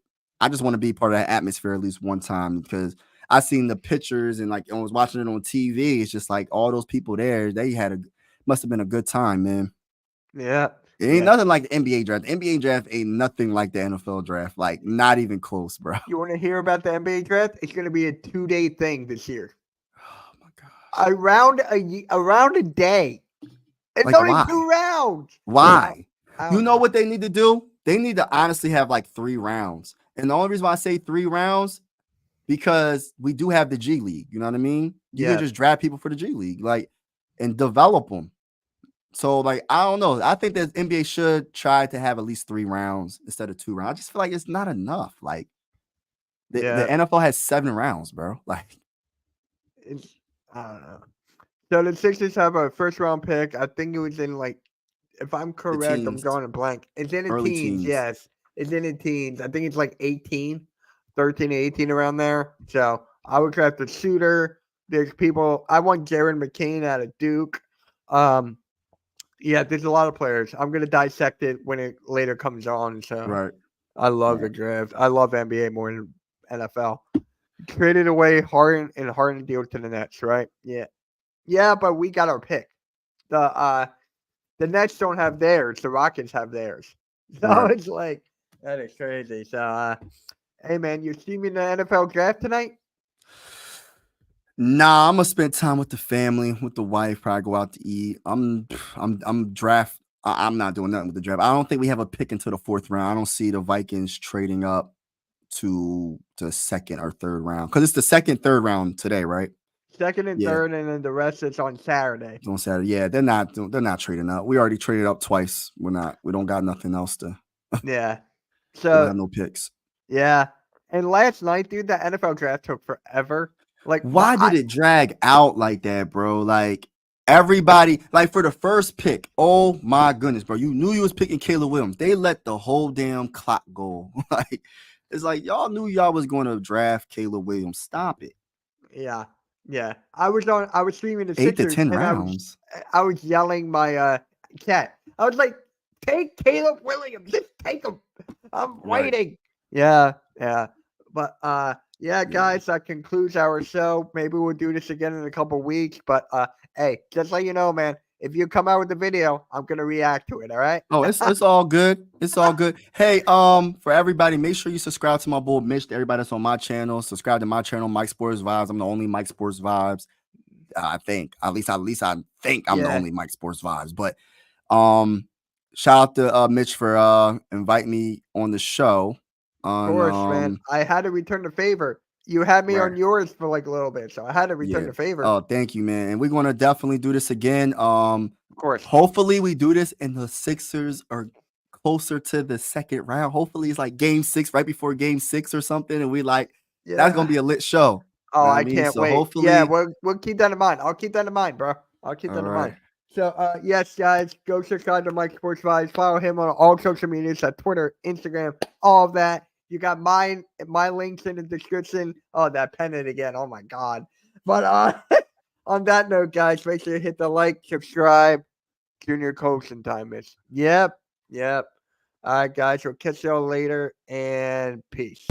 I just want to be part of that atmosphere at least one time because I seen the pictures and like I was watching it on TV. It's just like all those people there. They must have been a good time, man. Yeah. It ain't nothing like the NBA draft. The NBA draft ain't nothing like the NFL draft. Like not even close, bro. You want to hear about the NBA draft? It's going to be a 2-day thing this year. Oh my gosh. Around a day. It's Like, only why? 2 rounds. Why? I You don't know what they need to do? They need to honestly have like 3 rounds. And the only reason why I say 3 rounds, because we do have the G League. You know what I mean? You can Yes. just draft people for the G League, like, and develop them. So, like, I don't know. I think that NBA should try to have at least 3 rounds instead of 2 rounds. I just feel like it's not enough. Like, the NFL has 7 rounds, bro. Like, I don't know. So the Sixers have a first round pick. I think it was in like, if I'm correct, I'm teens. drawing a blank. It's in the Early teens, teens. yes. It's in the teens. I think it's like 18, 13 to 18 around there. So I would draft a shooter. There's people. I want Jaron McCain out of Duke. Yeah, there's a lot of players. I'm gonna dissect it when it later comes on. So Right. I love the draft. I love NBA more than NFL. Traded away Harden and Harden deal to the Nets, right? Yeah. Yeah, but we got our pick. The Nets don't have theirs. The Rockets have theirs. So Right. it's like, that is crazy. So hey man, you see me in the NFL draft tonight? Nah, I'm gonna spend time with the family, with the wife, probably go out to eat. I'm draft. I'm not doing nothing with the draft. I don't think we have a pick into the 4th round. I don't see the Vikings trading up to the 2nd or 3rd round because it's the 2nd, 3rd round today, right? 2nd and 3rd, and then the rest is on Saturday. On Saturday, yeah, they're not trading up. We already traded up twice. We don't got nothing else to. Yeah. We don't So have no picks. yeah, and last night, dude, the NFL draft took forever. Like, why did it drag out like that, bro? Like everybody, like for the first pick, oh my goodness, bro, you knew you was picking Caleb Williams. They let the whole damn clock go. Like it's like y'all knew y'all was going to draft Caleb Williams. Stop it. Yeah. I was streaming the 8 to Sixers, 10 and rounds. I was yelling my cat. I was like, "Take Caleb Williams, just take him. I'm waiting." Yeah. But yeah, guys, that concludes our show. Maybe we'll do this again in a couple weeks. But hey, just let you know, man, if you come out with the video, I'm gonna react to it. All right? Oh, it's all good. It's all good. Hey, for everybody, make sure you subscribe to my boy Mitch. To everybody that's on my channel, subscribe to my channel, Mike Sports Vibes. I'm the only Mike Sports Vibes. I think at least I think I'm the only Mike Sports Vibes. But shout out to Mitch for inviting me on the show. Of course, man. I had to return the favor. You had me on yours for like a little bit, so I had to return the favor. Oh, thank you, man. And we're gonna definitely do this again. Of course. Hopefully we do this and the Sixers are closer to the 2nd round. Hopefully it's like game 6, right before game 6 or something. And we that's gonna be a lit show. Oh, I can't wait. Hopefully, yeah, we'll keep that in mind. I'll keep that in mind, bro. I'll keep that in mind. So, yes, guys, go subscribe to Mike Sports Vibes. Follow him on all social medias, like Twitter, Instagram, all of that. You got my links in the description. Oh, that pennant again. Oh my God. But on that note, guys, make sure you hit the like, subscribe. Junior coaching time is. Yep. All right, guys. We'll catch y'all later, and peace.